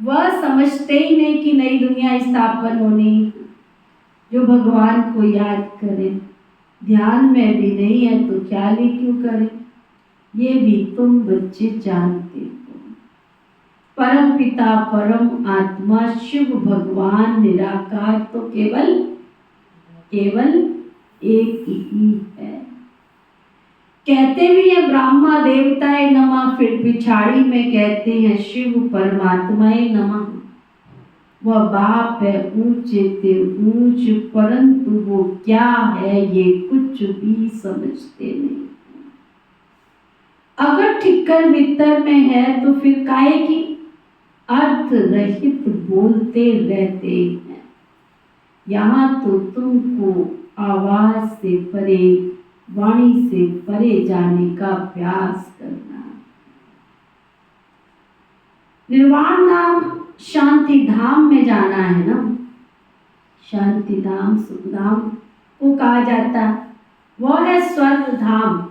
वह समझते ही नहीं कि नई दुनिया स्थापन होनी। जो भगवान को याद करे, ध्यान में भी नहीं है तो ख्याल ही क्यों करे, ये भी तुम बच्चे जानते हो। परम पिता परम आत्मा शिव भगवान निराकार तो केवल एक ही है। कहते भी है ब्रह्मा देवताए नमः, फिर पिछाड़ी में कहते हैं शिव परमात्माए नमः। वह बाप है ऊंचे ते ऊंच, परंतु वो क्या है ये कुछ भी समझते नहीं। अगर ठिक्कर बित्तर में है तो फिर काहे की अर्थ रहित बोलते रहते हैं। यहाँ तो तुमको आवाज से परे, वाणी से परे जाने का अभ्यास करना। निर्वाण धाम शांति धाम में जाना है ना। शांति धाम सुख धाम को कहा जाता, वह है स्वर्ग धाम।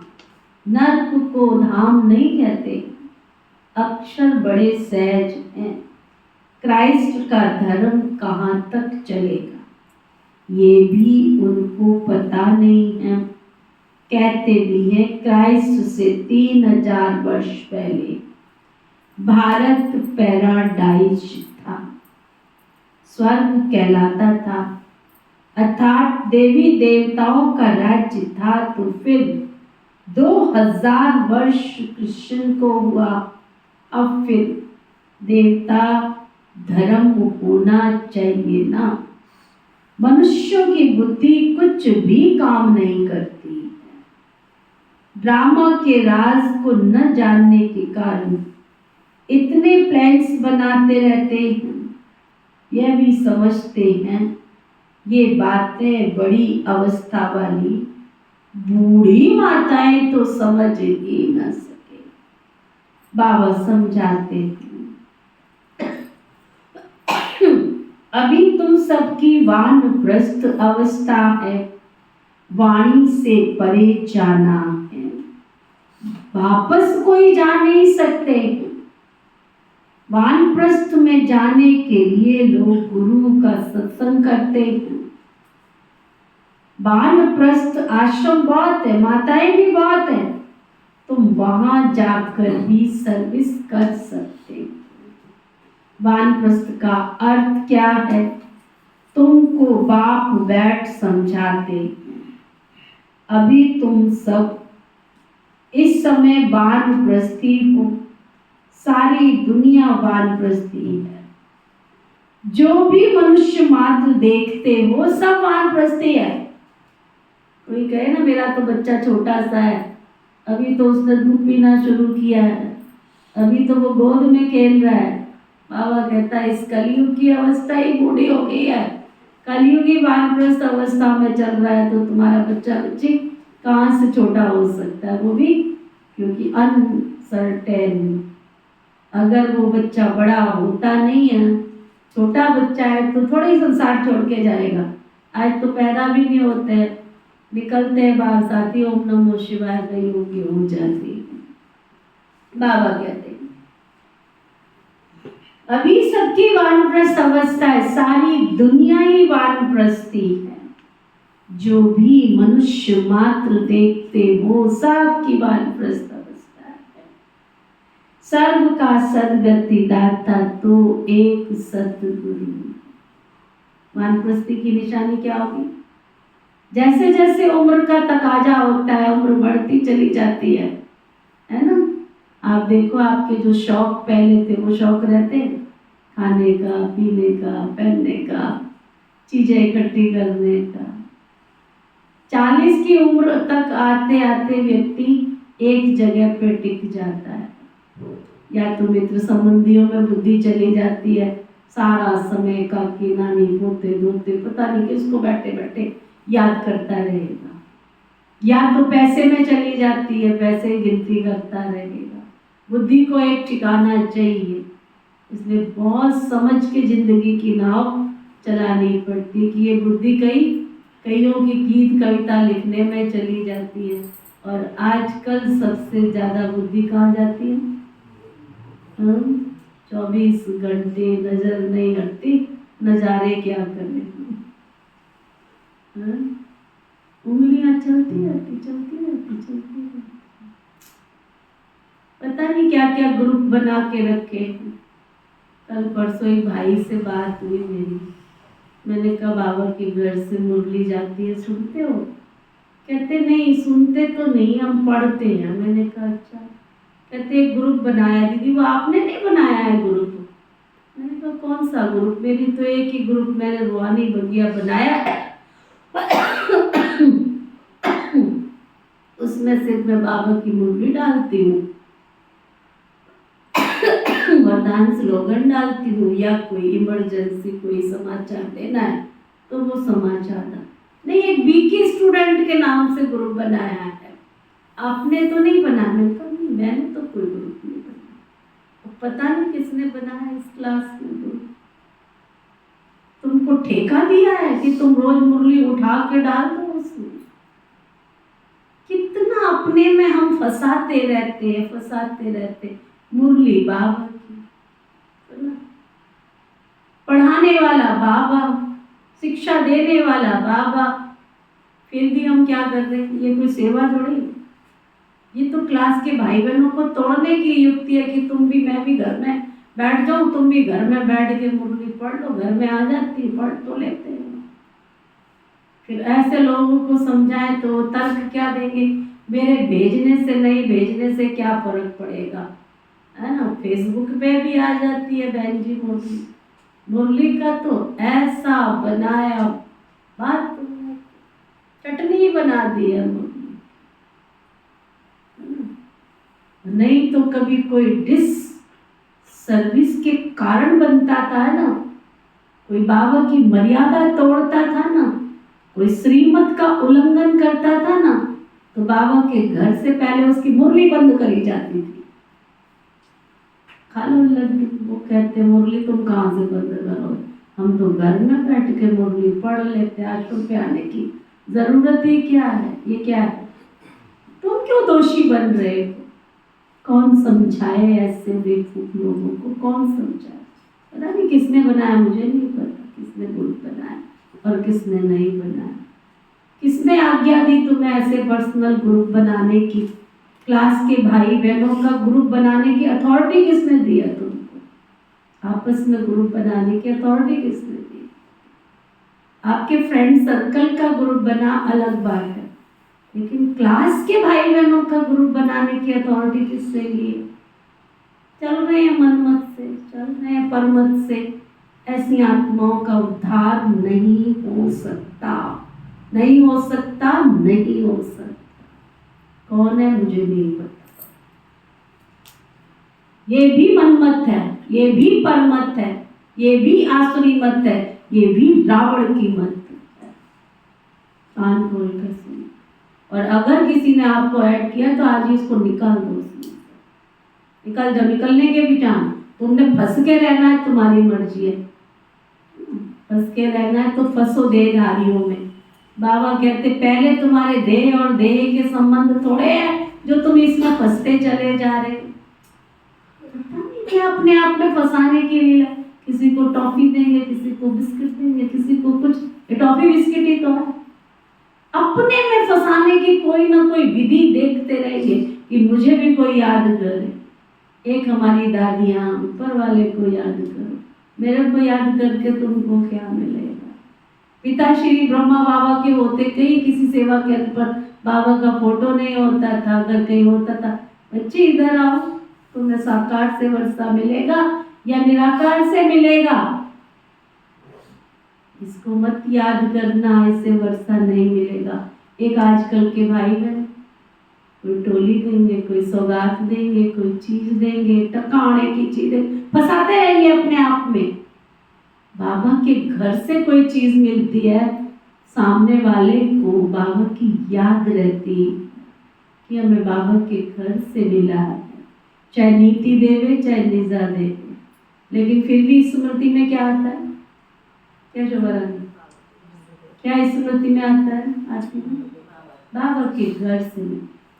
नर्क को धाम नहीं कहते, अक्षर बड़े सहज हैं। क्राइस्ट का धर्म कहाँ तक चलेगा ये भी उनको पता नहीं है। कहते भी हैं क्राइस्ट से 3000 वर्ष पहले भारत पैराडाइज था, स्वर्ग कहलाता था, अर्थात देवी देवताओं का राज्य था। तो फिर 2000 वर्ष कृष्ण को हुआ, अब फिर देवता धर्म होना चाहिए ना। मनुष्यों की बुद्धि कुछ भी काम नहीं करती है। ड्रामा के राज को न जानने के कारण इतने प्लान्स बनाते रहते हैं। यह भी समझते हैं ये बातें बड़ी अवस्था वाली बूढ़ी माताएं तो समझ ही न सके। बाबा समझाते हैं अभी तुम सबकी वानप्रस्थ अवस्था है, वाणी से परे जाना है। वापस कोई जा नहीं सकते। वानप्रस्थ में जाने के लिए लोग गुरु का सत्संग करते हैं। वानप्रस्थ आश्रम बहुत है, माताएं भी बहुत है, तुम वहां जाकर भी सर्विस कर सकते हो। वानप्रस्थ का अर्थ क्या है तुमको बाप बैठ समझाते हैं। अभी तुम सब इस समय वानप्रस्थी हो, सारी दुनिया वानप्रस्थी है। जो भी मनुष्य मात्र देखते हो सब वानप्रस्थी है। कोई कहे ना मेरा तो बच्चा छोटा सा है, अभी तो उसने दूध पीना शुरू किया है, अभी तो वो गोद में खेल रहा है। बाबा कहता है इस कलयुग की अवस्था ही बूढ़ी हो गई है, कलयुगी वानप्रस्थ अवस्था में चल रहा है, तो तुम्हारा बच्चा बच्ची कहाँ से छोटा हो सकता है? वो भी क्योंकि अनसर्टेन। अगर वो बच्चा बड़ा होता नहीं है, छोटा बच्चा है, तो थोड़ी संसार छोड़ के जाएगा। आज तो पैदा भी नहीं होते हैं, निकलते हैं बाहर, साथी ओम नमो शिवाय कहीं होगी हो जाती है। बाबा कहते हैं अभी सबकी वानप्रस्थ अवस्था है, सारी दुनिया ही वानप्रस्थी है। जो भी मनुष्य मात्र देखते वो सबकी वानप्रस्थ अवस्था है। सर्व का सदगति दाता तो एक सतगुरु। वानप्रस्थी की निशानी क्या होगी? जैसे जैसे उम्र का तकाजा होता है, उम्र बढ़ती चली जाती है ना? आप देखो आपके जो शौक पहले थे वो शौक रहते हैं, खाने का, पीने का, पहनने का, चीजें इकट्ठी करने का। 40 की उम्र तक आते आते व्यक्ति एक जगह पे टिक जाता है। या तो मित्र संबंधियों में बुद्धि चली जाती है, सारा समय का कि नानी पोते धोते पता नहीं किसको बैठे बैठे याद करता रहेगा। या तो पैसे में चली जाती है, पैसे गिनती करता रहेगा। बुद्धि को एक ठिकाना चाहिए, इसलिए बहुत समझ के जिंदगी की नाव चलानी पड़ती कि ये बुद्धि कईयों की गीत कविता लिखने में चली जाती है। और आजकल सबसे ज्यादा बुद्धि कहाँ जाती है? 24 घंटे नजर नहीं हटती, नजारे क्या करें। उंगलियां चलती रहती। पता नहीं क्या क्या ग्रुप बना के रखे। कल परसों एक भाई से बात हुई मेरी, मैंने कहा बाबा के घर से मुरली जाती है, सुनते हो? कहते नहीं, सुनते तो नहीं, हम पढ़ते हैं। मैंने कहा अच्छा। कहते एक ग्रुप बनाया। दीदी वो आपने नहीं बनाया है ग्रुप? मैंने कहा कौन सा ग्रुप? मेरी तो एक ही ग्रुप मैंने रुहानी बगिया बनाया है, उसमें सिर्फ मैं बाबा की मुरली डालती हूँ, वरदान स्लोगन डालती हूँ, या कोई इमरजेंसी कोई समाचार देना है तो वो समाचार नहीं। एक बीके स्टूडेंट के नाम से ग्रुप बनाया है, आपने तो नहीं बनाया? मैंने तो कोई ग्रुप नहीं बनाया। पता नहीं किसने बनाया इस क्लास में ग्रुप। तुमको ठेका दिया है कि तुम रोज मुरली उठा के डाल दो उसमें। कितना अपने में हम फंसाते रहते। मुरली बाबा की, पढ़ाने वाला बाबा, शिक्षा देने वाला बाबा, फिर भी हम क्या कर रहे हैं? ये कोई सेवा थोड़ी, ये तो क्लास के भाई बहनों को तोड़ने की युक्ति है कि तुम भी मैं भी घर में बैठ जाऊं, तुम भी घर में बैठ के मुरली पढ़ लो, घर में आ जाती, पढ़ तो लेते हैं। फिर ऐसे लोगों को समझाएं तो तर्क क्या देंगे? मेरे भेजने से नहीं भेजने से क्या फर्क पड़ेगा, है ना? फेसबुक पे भी आ जाती है बहन जी मुरली। मुरली का तो ऐसा बनाया, बात चटनी बना दी है मुरली। नहीं तो कभी कोई डिस सर्विस के कारण बनता था ना, कोई बाबा की मर्यादा तोड़ता था ना, कोई श्रीमत का उल्लंघन करता था ना, तो बाबा के घर से पहले उसकी मुरली बंद करी जाती थी। खालो लड्डू, वो कहते मुरली तुम कहाँ से बंद करो, हम तो घर में बैठ के मुरली पढ़ लेते, आश्रम पे आने की जरूरत ही क्या है? ये क्या है? तुम क्यों दोषी बन रहे हो? कौन समझाए ऐसे बेवकूफ लोगों को? कौन समझाए? पता नहीं किसने बनाया, मुझे नहीं पता किसने ग्रुप बनाया और किसने नहीं बनाया। किसने आज्ञा दी तुम्हें ऐसे पर्सनल ग्रुप बनाने की? क्लास के भाई बहनों का ग्रुप बनाने की अथॉरिटी किसने दी है तुमको? आपस में ग्रुप बनाने की अथॉरिटी किसने दी? आपके फ्रेंड सर्कल का ग्रुप बना अलग बात है, लेकिन क्लास के भाई बहनों का ग्रुप बनाने की अथॉरिटी किससे ली है? चल रहे हैं मनमत से, चल रहे हैं परमत से। ऐसी आत्माओं का उद्धार नहीं हो सकता, नहीं हो सकता, नहीं हो सकता। कौन है मुझे नहीं पता। ये भी मनमत है, ये भी परमत है, ये भी आसुरी मत है, ये भी रावण की मत है। कान खोल कर सुनो। और अगर किसी ने आपको ऐड किया तो आज ही इसको निकाल दो उसमें से। निकल जाओ, निकलने के भी टाइम। तुमने फंस के रहना है, तुम्हारी मर्जी है। फंस के रहना है तो फंसो देहधारियों में। बाबा कहते पहले तुम्हारे देह और देह के संबंध थोड़े हैं जो तुम इसमें फंसते चले जा रहे हो। पता नहीं क्या अपने आप में फंसाने के लिए किसी को टॉफी देंगे, किसी को बिस्किट देंगे, किसी को कुछ। ये टॉफी बिस्किट ही तो है। अपने में फंसाने की कोई ना कोई विधि देखते रहेंगे कि मुझे भी कोई याद करे। एक हमारी दादियां, ऊपर वाले को याद करो, मेरे को याद करके तुमको क्या मिलेगा। पिता श्री ब्रह्मा बाबा के होते कहीं किसी सेवा केंद्र पर बाबा का फोटो नहीं होता था। अगर कहीं होता था, बच्चे इधर आओ, तुम्हें साकार से वर्षा मिलेगा या निराकार से मिलेगा। इसको मत याद करना, इससे वर्षा नहीं मिलेगा। एक आजकल के भाई बहन कोई टोली देंगे, कोई सौगात देंगे, कोई चीज देंगे, टकाने की चीजें फंसाते रहेंगे अपने आप में। बाबा के घर से कोई चीज मिलती है, सामने वाले को बाबा की याद रहती कि हमें बाबा के घर से मिला है। चाहे नीति देवे, चाहे निजा देवे, लेकिन फिर भी स्मृति में क्या आता है? क्या शोभा, क्या स्मृति में आता है? आज बाबा के घर से।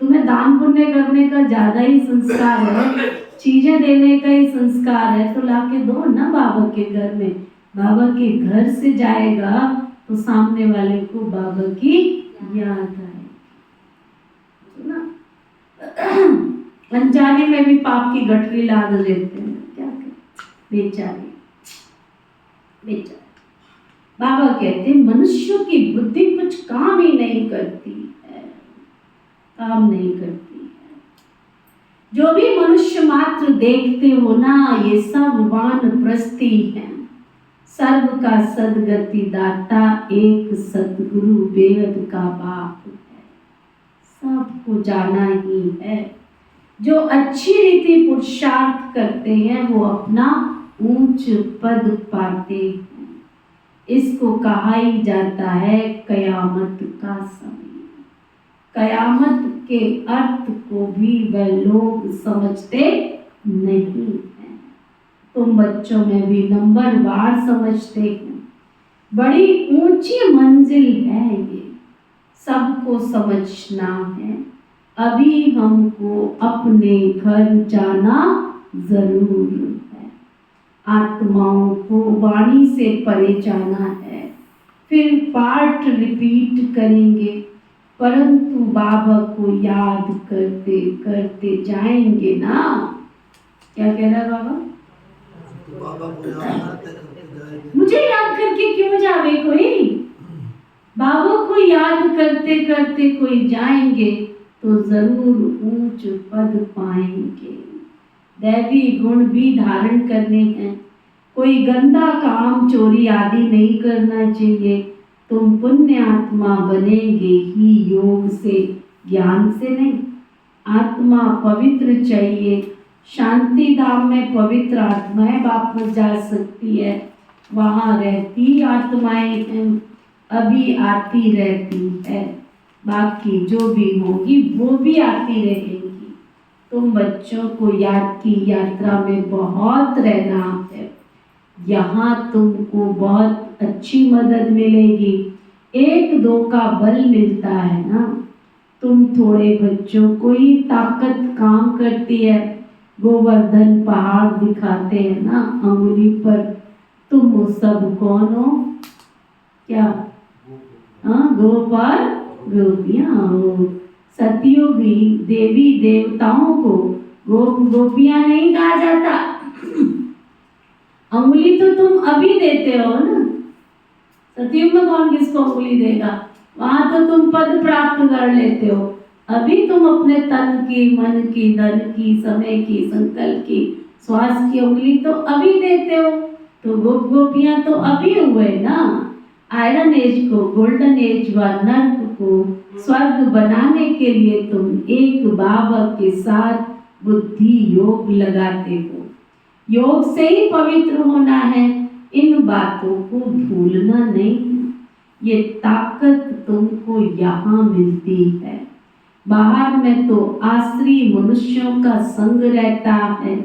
तुम्हें दान पुण्य करने का ज्यादा ही संस्कार है, चीजें देने का ही संस्कार है, तो लाके दो ना बाबा के घर में। बाबा के घर से जाएगा तो सामने वाले को बाबा की याद आएगी ना। अनजाने में भी पाप की गठरी लाद लेते हैं, क्या करें बेचारे बेचारे। बाबा कहते हैं मनुष्यों की बुद्धि कुछ काम ही नहीं करती है, काम नहीं करती है। जो भी मनुष्य मात्र देखते हो ना, ये सब वानप्रस्थी हैं। सर्व का सदगति दाता एक सदगुरु बेहद का बाप है। सबको जाना ही है। जो अच्छी रीति पुरुषार्थ करते हैं वो अपना ऊंच पद पाते हैं। इसको कहा ही जाता है कयामत का समय। कयामत के अर्थ को भी वह लोग समझते नहीं हैं। तुम बच्चों में भी नंबरवार समझते हैं। बड़ी ऊंची मंजिल है ये, सबको समझना है। अभी हमको अपने घर जाना जरूर है। आत्माओं को वाणी से परे जाना है, फिर पाठ रिपीट करेंगे, परंतु बाबा को याद करते करते जाएंगे ना। क्या कह रहा है बाबा? बाबा को याद करते करते जाएंगे। मुझे याद करके क्यों जावे कोई? बाबा को याद करते करते कोई जाएंगे तो जरूर ऊंच पद पाएंगे। दैवी गुण भी धारण करने हैं। कोई गंदा काम, चोरी आदि नहीं करना चाहिए। तुम पुण्य आत्मा बनेंगे ही योग से, ज्ञान से नहीं। आत्मा पवित्र चाहिए। शांति धाम में पवित्र आत्माएं वापस जा सकती है, वहाँ रहती आत्माएं हैं, अभी आती रहती है। बाकी जो भी होगी वो भी आती रहेंगी। तुम बच्चों को याद की यात्रा में बहुत रहना है। यहाँ तुमको बहुत अच्छी मदद मिलेगी। एक दो का बल मिलता है ना। तुम थोड़े बच्चों को ही ताकत काम करती है। गोवर्धन पहाड़ दिखाते हैं ना अंगुली पर, तुम वो सब कौन हो? क्या? हाँ, गोपाल गोपियाँ हो। सतयुगी देवी देवताओं को गोप गोपियाँ नहीं कहा जाता। अंगुली तो तुम अभी देते हो ना। सतयुग में कौन किसको अंगुली देगा? वहां तो तुम पद प्राप्त कर लेते हो, अभी तुम अपने तन की, मन की, धन की, समय की, संकल्प की, श्वास की उंगली तो अभी देते हो। तो गोप गोपियां तो अभी हुए ना। आयरन एज को, गोल्डन एज व नर्क को स्वर्ग बनाने के लिए तुम एक बाबा के साथ बुद्धि योग लगाते हो। योग से ही पवित्र होना है, इन बातों को भूलना नहीं। ये ताकत तुमको यहाँ मिलती है। बाहर में तो आश्री मनुष्यों का संग रहता है,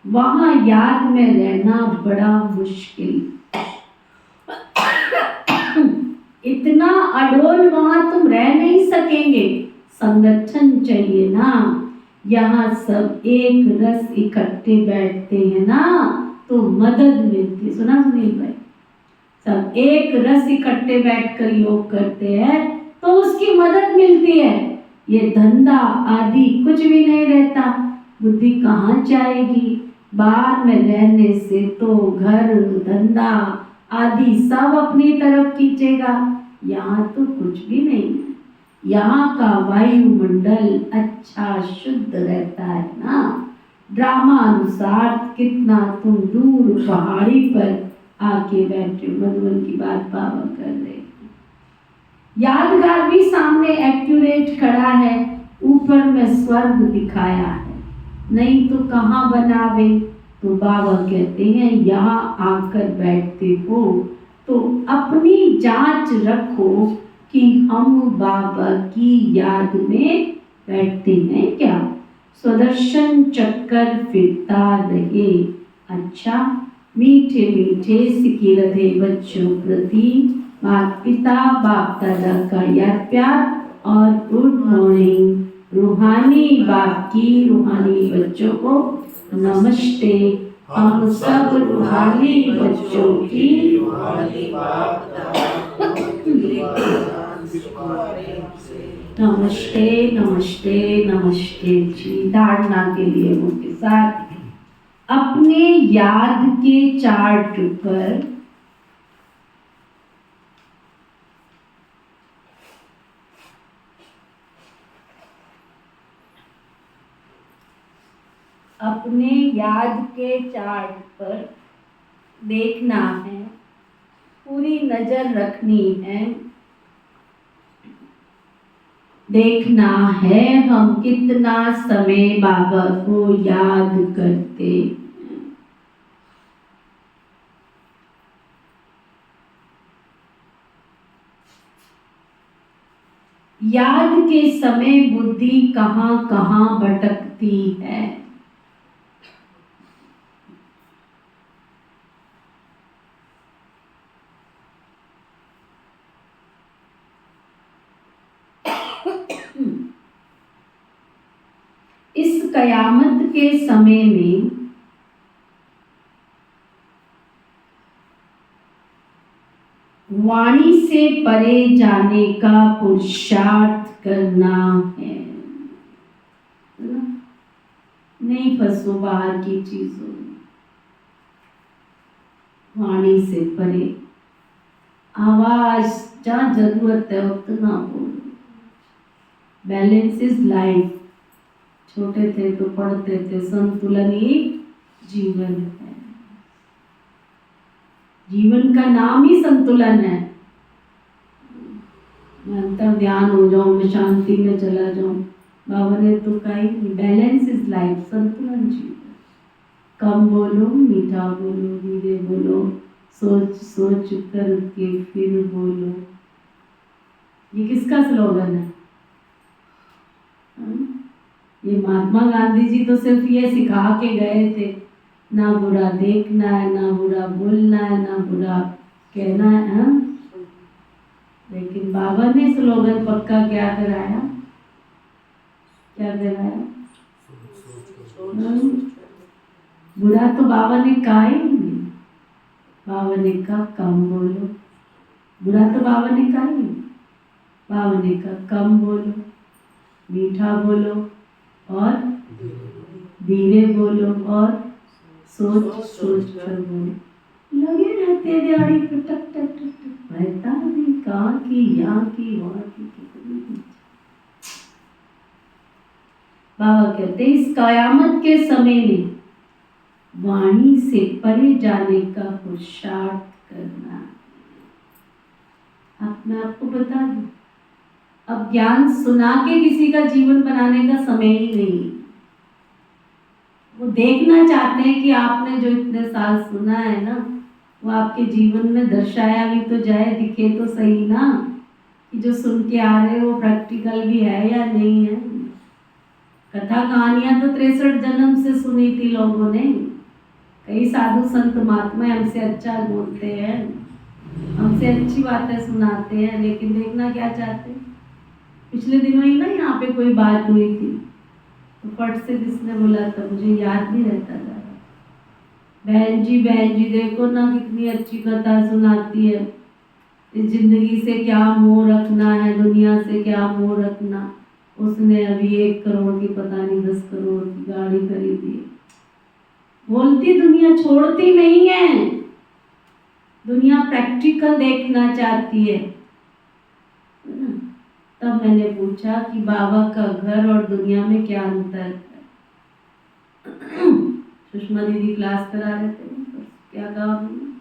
वहां याद में रहना बड़ा मुश्किल। इतना अडोल वहां तुम रह नहीं सकेंगे, संगठन चाहिए ना। यहाँ सब एक रस इकट्ठे बैठते हैं ना, तो मदद मिलती। सुना सुनील भाई, सब एक रस इकट्ठे बैठकर योग करते हैं तो उसकी मदद मिलती है। ये धंधा आदि कुछ भी नहीं रहता, बुद्धि कहाँ जाएगी। बाहर में रहने से तो घर धंधा आदि सब अपनी तरफ खींचेगा, यहाँ तो कुछ भी नहीं है। यहाँ का वायुमंडल अच्छा शुद्ध रहता है ना। ड्रामा अनुसार कितना तुम दूर पहाड़ी पर आके बैठे, मधुबन की बात बाबा कर रहे हैं। यादगार भी सामने एक्यूरेट खड़ा है, ऊपर में स्वर्ग दिखाया है, नहीं तो कहाँ बनावे। तो बाबा कहते हैं यहाँ आकर बैठते हो तो अपनी जांच रखो कि हम बाबा की याद में बैठते हैं क्या। सुदर्शन चक्कर फिरता रहे। अच्छा, मीठे मीठे सिके रहे बच्चों प्रति माता पिता बाप दादा का याद प्यार और गुड मॉर्निंग। रूहानी बाप की रूहानी बच्चों को नमस्ते। हम सब रूहानी बच्चों की नमस्ते नमस्ते नमस्ते जी। धारणा के लिए उनके साथ अपने याद के चार्ट पर अपने याद के चार्ट पर देखना है, पूरी नजर रखनी है, देखना है हम कितना समय बाबा को याद करते हैं। याद के समय बुद्धि कहाँ कहाँ भटकती है। इस कयामत के समय में वाणी से परे जाने का पुरुषार्थ करना है। नहीं फंसो बाहर की चीजों में, वाणी से परे। आवाज जहाँ जरूरत है उतना बोलो। Balance is life. छोटे थे तो पढ़ते थे संतुलन ही जीवन है। जीवन का नाम ही संतुलन है। मैं अंतर ध्यान हो जाऊं, मैं शांति में चला जाऊं, बाबा ने तो कहा ही नहीं। बैलेंस इज लाइफ, संतुलन जीवन। कम बोलो, मीठा बोलो, धीरे बोलो, सोच सोच कर के फिर बोलो। ये किसका स्लोगन है? ये महात्मा गांधी जी तो सिर्फ ये सिखा के गए थे, ना बुरा देखना है, ना बुरा बोलना है, ना बुरा कहना है, हाँ? लेकिन बाबा ने स्लोगन पक्का क्या कराया? क्या कराया? बुरा तो बाबा ने कहा ही नहीं। बाबा ने कहा कम बोलो। बुरा तो बाबा ने कहा ही नहीं। बाबा ने कहा कम बोलो, मीठा बोलो और धीरे बोलो और सोच सोच कर बोलो। लगे रहते दिहाड़ी पे टक टक टक टक, बहता नहीं कहाँ की, यहाँ की, वहाँ की, कितनी की। बाबा कहते हैं इस कयामत के समय में वाणी से परे जाने का पुरुषार्थ करना। अब मैं आपको बता दूं, अब ज्ञान सुना के किसी का जीवन बनाने का समय ही नहीं। वो देखना चाहते हैं कि आपने जो इतने साल सुना है ना, वो आपके जीवन में दर्शाया भी तो जाए, दिखे तो सही ना कि जो सुन के आ रहे हो वो प्रैक्टिकल भी है या नहीं है। कथा कहानियां तो 63 जन्म से सुनी थी लोगों ने। कई साधु संत महात्मा हमसे अच्छा बोलते हैं, हमसे अच्छी बातें सुनाते हैं, लेकिन देखना क्या चाहते हैं। पिछले दिनों ही ना यहाँ पे कोई बात हुई थी, तो फट से किसने बोला था, मुझे याद नहीं रहता था, बहन जी देखो ना कितनी अच्छी कथा सुनाती है, इस जिंदगी से क्या मोह रखना है, दुनिया से क्या मोह रखना। उसने अभी 1 करोड़ की पता नहीं 10 करोड़ की गाड़ी खरीदी। बोलती दुनिया छोड़ती नहीं है, दुनिया प्रैक्टिकल देखना चाहती है। तब मैंने पूछा कि बाबा का घर और दुनिया में क्या अंतर है। सुषमा दीदी क्लास करा रहे थे, क्या कहा उन्होंने?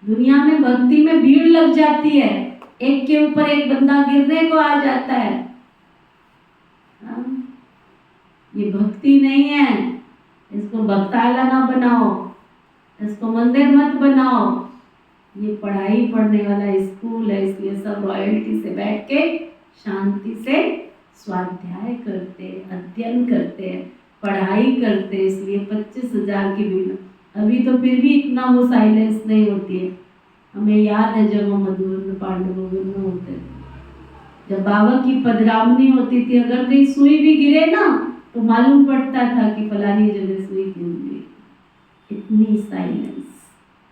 दुनिया में भक्ति में भीड़ लग जाती है, एक के ऊपर एक बंदा गिरने को आ जाता है। ये भक्ति नहीं है, इसको भक्ताला ना बनाओ, इसको मंदिर मत बनाओ। ये पढ़ाई पढ़ने वाला स्कूल है, इसलिए सब रॉयल्टी से बैठ के शांति से स्वाध्याय करते, अध्ययन करते, पढ़ाई करते, इसलिए 25,000 की भीड़। अभी तो फिर भी इतना वो साइलेंस नहीं होती है। हमें याद है जब हम मधुबन पांडवों में होते थे, जब बाबा की पधरामनी होती थी, अगर कहीं सुई भी गिरे ना तो मालूम पड़ता था कि फलानी जगह सुई गिर गई। इतनी साइलेंस,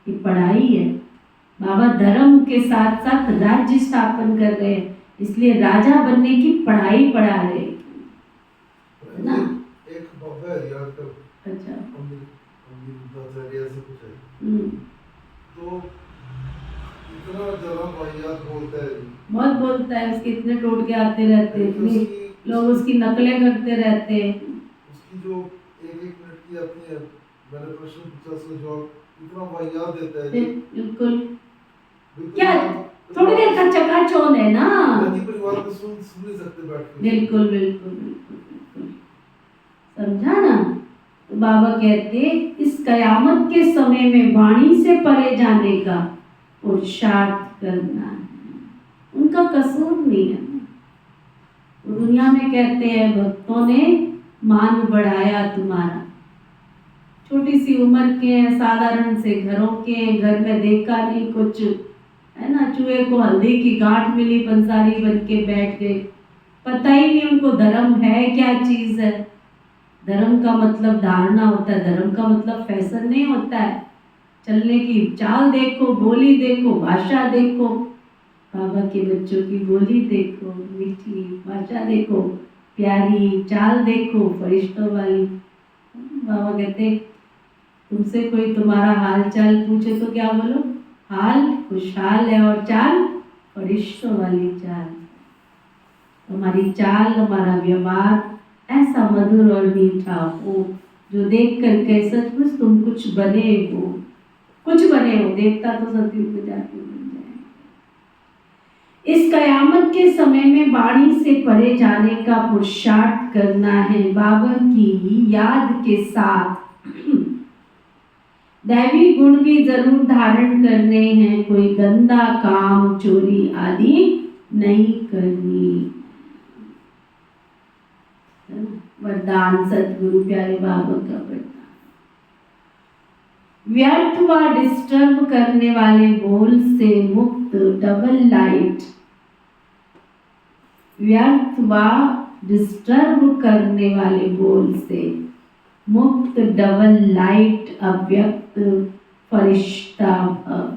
ये पढ़ाई है। बाबा धर्म के साथ साथ राज्य स्थापन कर रहे हैं, इसलिए राजा बनने की पढ़ाई पढ़ा रहे हैं ना। एक बाबा है याद कर, अच्छा, अमृताचार्य से कुछ है, तो इतना जरा वाहियात बोलता है, बहुत बोलता है, उसके इतने टोटके आते रहते हैं, इतने लोग उसकी नकलें करते रहते हैं। उसकी जो 1-1 मिनट की अपनी है, मैंने प्रश्न पूछा उसका जवाब इतना वाहियात देता है। बिल्कुल क्या थोड़ी देर का चकाचौंध है ना, परिवार में सुन नहीं सकते बैठ के। बिल्कुल बिल्कुल बिल्कुल बिल्कुल, समझा ना। तो बाबा कहते इस कयामत के समय में वाणी से परे जाने का पुरुषार्थ करना है। उनका कसूर नहीं है। वो दुनिया में कहते हैं भक्तों ने मान बढ़ाया तुम्हारा, छोटी सी उम्र के हैं, साधारण से घरों के हैं, घर में देखा नहीं कुछ, है ना, चूहे को हल्दी की गांठ मिली, पंसारी बन के बैठ गए, पता ही नहीं उनको धर्म है क्या चीज है। धर्म का मतलब धारणा होता है, धर्म का मतलब फैशन नहीं होता है। चलने की चाल देखो, बोली देखो, भाषा देखो, बाबा के बच्चों की बोली देखो, मीठी भाषा देखो, प्यारी चाल देखो, फरिश्तों वाली। बाबा कहते तुमसे कोई तुम्हारा हाल चाल पूछे तो क्या बोलो, हाल खुशहाल है और चाल फरिश्तों वाली चाल। तुम्हारी चाल, हमारा व्यवहार ऐसा मधुर और मीठा हो जो देख कर कहे सचमुच तुम कुछ बने हो, कुछ बने हो। देवता तो सतयुग में जाके बन जाए। इस कयामत के समय में वाणी से परे जाने का पुरुषार्थ करना है। बाबा की याद के साथ दैवी गुण भी जरूर धारण करने हैं। कोई गंदा काम, चोरी आदि नहीं करनी। वरदान सदगुरु प्यारे बाबा का वरदान। व्यर्थ व डिस्टर्ब करने वाले बोल से मुक्त डबल लाइट। व्यर्थ व डिस्टर्ब करने वाले बोल से मुक्त डबल लाइट अव्यक्त फरिश्ता भव।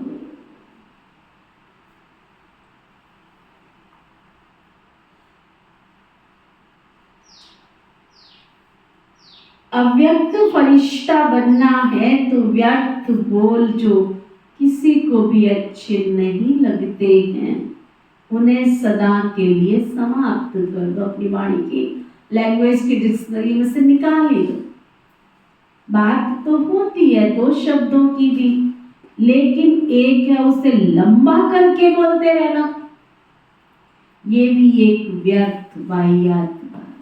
अव्यक्त फरिश्ता बनना है तो व्यर्थ बोल जो किसी को भी अच्छे नहीं लगते हैं उन्हें सदा के लिए समाप्त कर दो। अपनी वाणी की लैंग्वेज की डिक्शनरी में से निकाल ही दो। बात तो होती है दो शब्दों की भी, लेकिन एक है उसे लंबा करके बोलते रहना, ये भी एक व्यर्थ वाहियात बात।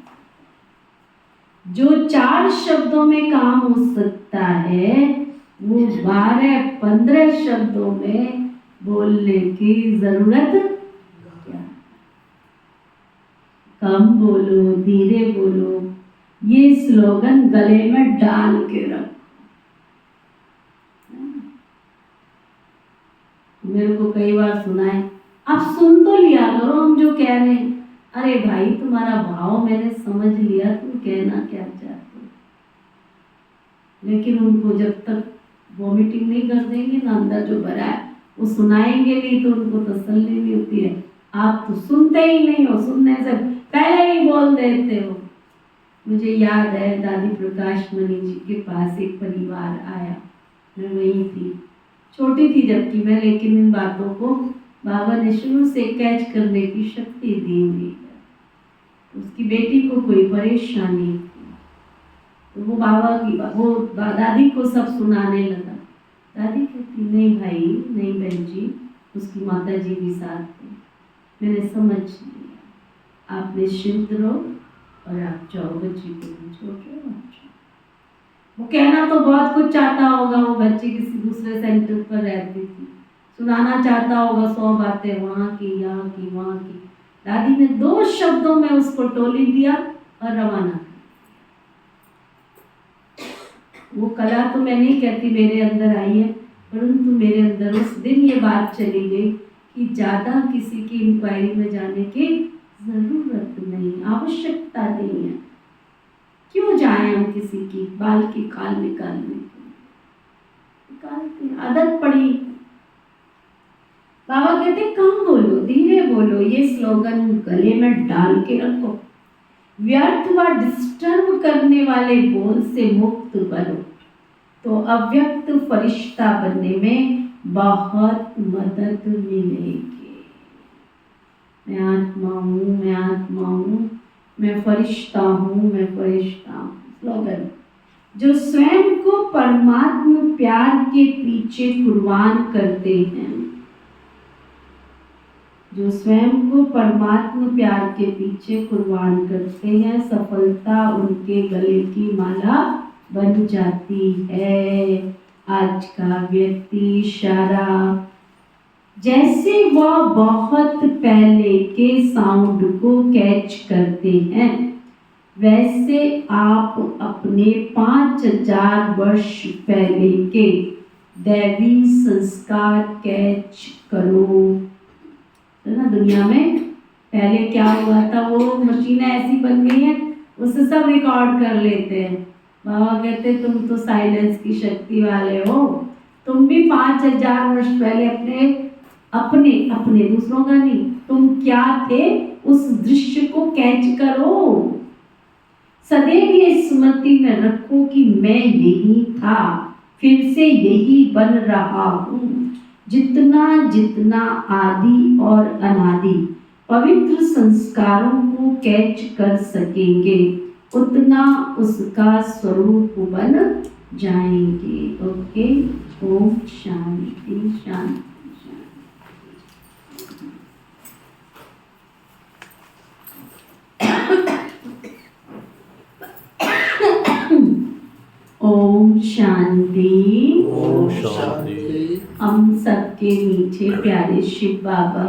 जो 4 शब्दों में काम हो सकता है वो 12-15 शब्दों में बोलने की जरूरत क्या? कम बोलो, धीरे बोलो, ये स्लोगन गले में डाल के रखो। मेरे को कई बार सुना है, आप सुन तो लिया करो हम जो कह रहे हैं। अरे भाई तुम्हारा भाव मैंने समझ लिया, तुम कहना क्या चाहते हो, लेकिन उनको जब तक वॉमिटिंग नहीं कर देंगे ना अंदर जो भरा है वो सुनाएंगे नहीं तो उनको तसल्ली नहीं होती है। आप तो सुनते ही नहीं हो, सुनने से पहले ही बोल देते हो। मुझे याद है दादी प्रकाश मणि जी के पास एक परिवार आया, मैं वहीं थी, छोटी थी जबकि मैं, लेकिन इन बातों को बाबा ने शुरू से कैच करने की शक्ति दी हुई है। उसकी बेटी को कोई परेशानी थी तो वो दादी को सब सुनाने लगा। दादी कहती नहीं भाई नहीं बहन जी, उसकी माता जी भी साथ थे, मैंने समझ लिया, आप निश्चिंत रहो और आप जाओ, बच्ची को भी छोड़ रहे हो। वो कहना तो बहुत कुछ चाहता होगा, वो बच्ची किसी दूसरे सेंटर पर रहती थी, सुनाना चाहता होगा 100 बातें, वहाँ की यहाँ की वहाँ की। दादी ने 2 शब्दों में उसको टोली दिया और रवाना कर। वो कला तो मैं नहीं कहती मेरे अंदर आई है, परंतु मेरे अंदर उस दिन ये बात चली गई कि ज़्यादा किसी की इंक्वायरी में जाने की ज़रूरत नहीं, आवश्यकता नहीं है। क्यों जाए हम किसी की बाल की खाल निकालने के, निकालते आदत पड़ी। बाबा कहते कम बोलो, धीरे बोलो, ये स्लोगन गले में डाल के रखो। व्यर्थ व डिस्टर्ब करने वाले बोल से मुक्त बनो तो अव्यक्त फरिश्ता बनने में बहुत मदद मिलेगी। मैं आत्मा हूँ, मैं आत्मा हूँ, मैं फरिश्ता हूँ, मैं फरिश्ता हूँ। स्लोगन जो स्वयं को परमात्मा प्यार के पीछे कुर्बान करते हैं, जो स्वयं को परमात्मा प्यार के पीछे कुर्बान करते हैं, सफलता उनके गले की माला बन जाती है। आज का व्यक्ति इशारा जैसे वह बहुत पहले के साउंड को कैच करते हैं, वैसे आप अपने 5000 वर्ष पहले के दैवी संस्कार कैच करो। ना दुनिया में पहले क्या हुआ था, वो मशीनें ऐसी बन गई हैं उससे सब रिकॉर्ड कर लेते हैं। बाबा कहते तुम तो साइलेंस की शक्ति वाले हो, तुम भी 5000 वर्ष पहले अपने दूसरों का नहीं, तुम क्या थे उस दृश्य को कैच करो। सदैव ये स्मृति में रखो कि मैं यही था, फिर से यही बन रहा हूँ। जितना जितना आदि और अनादि पवित्र संस्कारों को कैच कर सकेंगे, उतना उसका स्वरूप बन जाएंगे। ओके, ओम शांति शांति। ओम शांति। ओम शांति। हम सबके मीठे प्यारे शिव बाबा,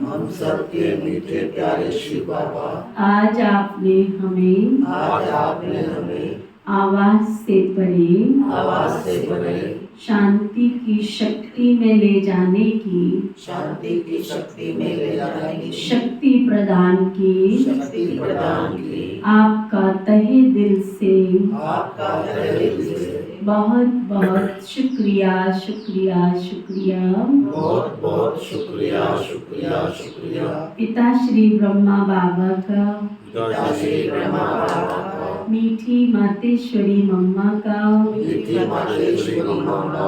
हम सबके मीठे प्यारे शिव बाबा, आज आपने हमें आवाज से परे शांति की शक्ति में ले जाने की शक्ति प्रदान की। आपका तहे दिल से बहुत बहुत शुक्रिया शुक्रिया शुक्रिया। बहुत बहुत शुक्रिया शुक्रिया शुक्रिया। पिता श्री ब्रह्मा बाबा का, पिता श्री ब्रह्मा बाबा मीठी मातेश्वरी मम्मा का, मीठी मातेश्वरी मम्मा,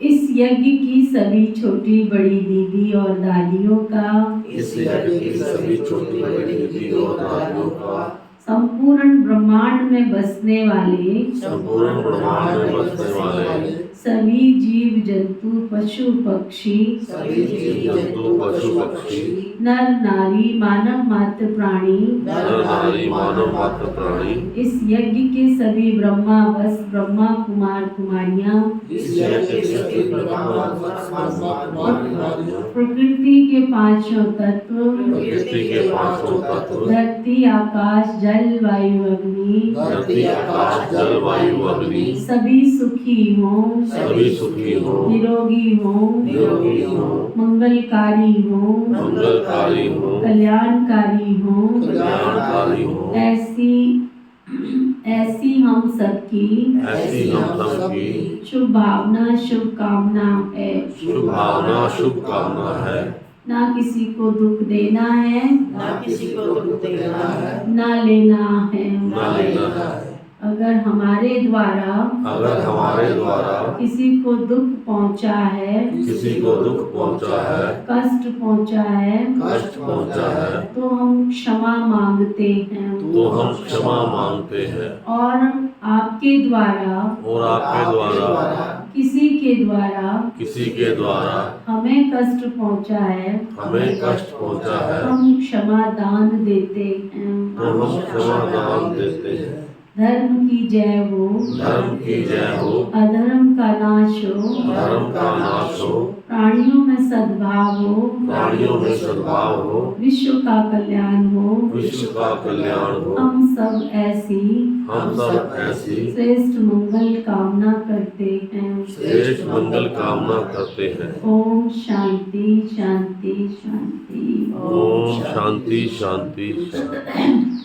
इस यज्ञ की सभी छोटी बड़ी दीदी और दादियों का, इस यज्ञ की सभी छोटी बड़ी दीदी और दादियों का, संपूर्ण ब्रह्मांड में बसने वाले संपूर्ण ब्रह्मांड में बसने वाले सभी जीव जंतु पशु पक्षी, सभी जीव जंतु पशु पक्षी, नर नारी मानव मात्र प्राणी, नर नारी मानव मात्र प्राणी, इस यज्ञ के सभी ब्रह्मा बस ब्रह्मा कुमार कुमारियां, इस यज्ञ के सभी ब्रह्मा कुमारियां, प्रकृति के पांचों तत्व, प्रकृति के पांचों तत्व, धरती आकाश जल वायु अग्नि, धरती आकाश जल वायु अग्नि, सभी सुखी हों, सभी सुखी हो, निरोगी हों, निरोगी हो, मंगलकारी हों, मंगलकारी हो, कल्याणकारी हों, कल्याणकारी हो, ऐसी हम सबकी ऐसी हम सबकी शुभ भावना शुभकामना है। शुभ भावना शुभकामना है। ना किसी को दुख देना है, ना किसी को दुख देना है, ना लेना है। ना लेना है। अगर हमारे द्वारा अगर हमारे द्वारा किसी को दुख पहुंचा है, किसी को दुख पहुंचा है, कष्ट पहुंचा है, कष्ट पहुंचा है, तो हम क्षमा मांगते हैं तो हम क्षमा मांगते हैं। और आपके द्वारा और आपके द्वारा किसी के द्वारा किसी के द्वारा हमें कष्ट पहुंचा है, हमें कष्ट पहुंचा है, हम क्षमा दान देते हैं। तो हम क्षमा दान देते हैं। धर्म की जय हो, धर्म की जय हो, अधर्म का नाश हो, धर्म का नाश हो, प्राणियों में सद्भाव हो, प्राणियों में सद्भाव हो, विश्व का कल्याण हो। विश्व का कल्याण हो। हम सब ऐसी श्रेष्ठ मंगल कामना करते हैं। श्रेष्ठ मंगल कामना करते हैं। ओम शांति शांति शांति। ओम शांति शांति शांति।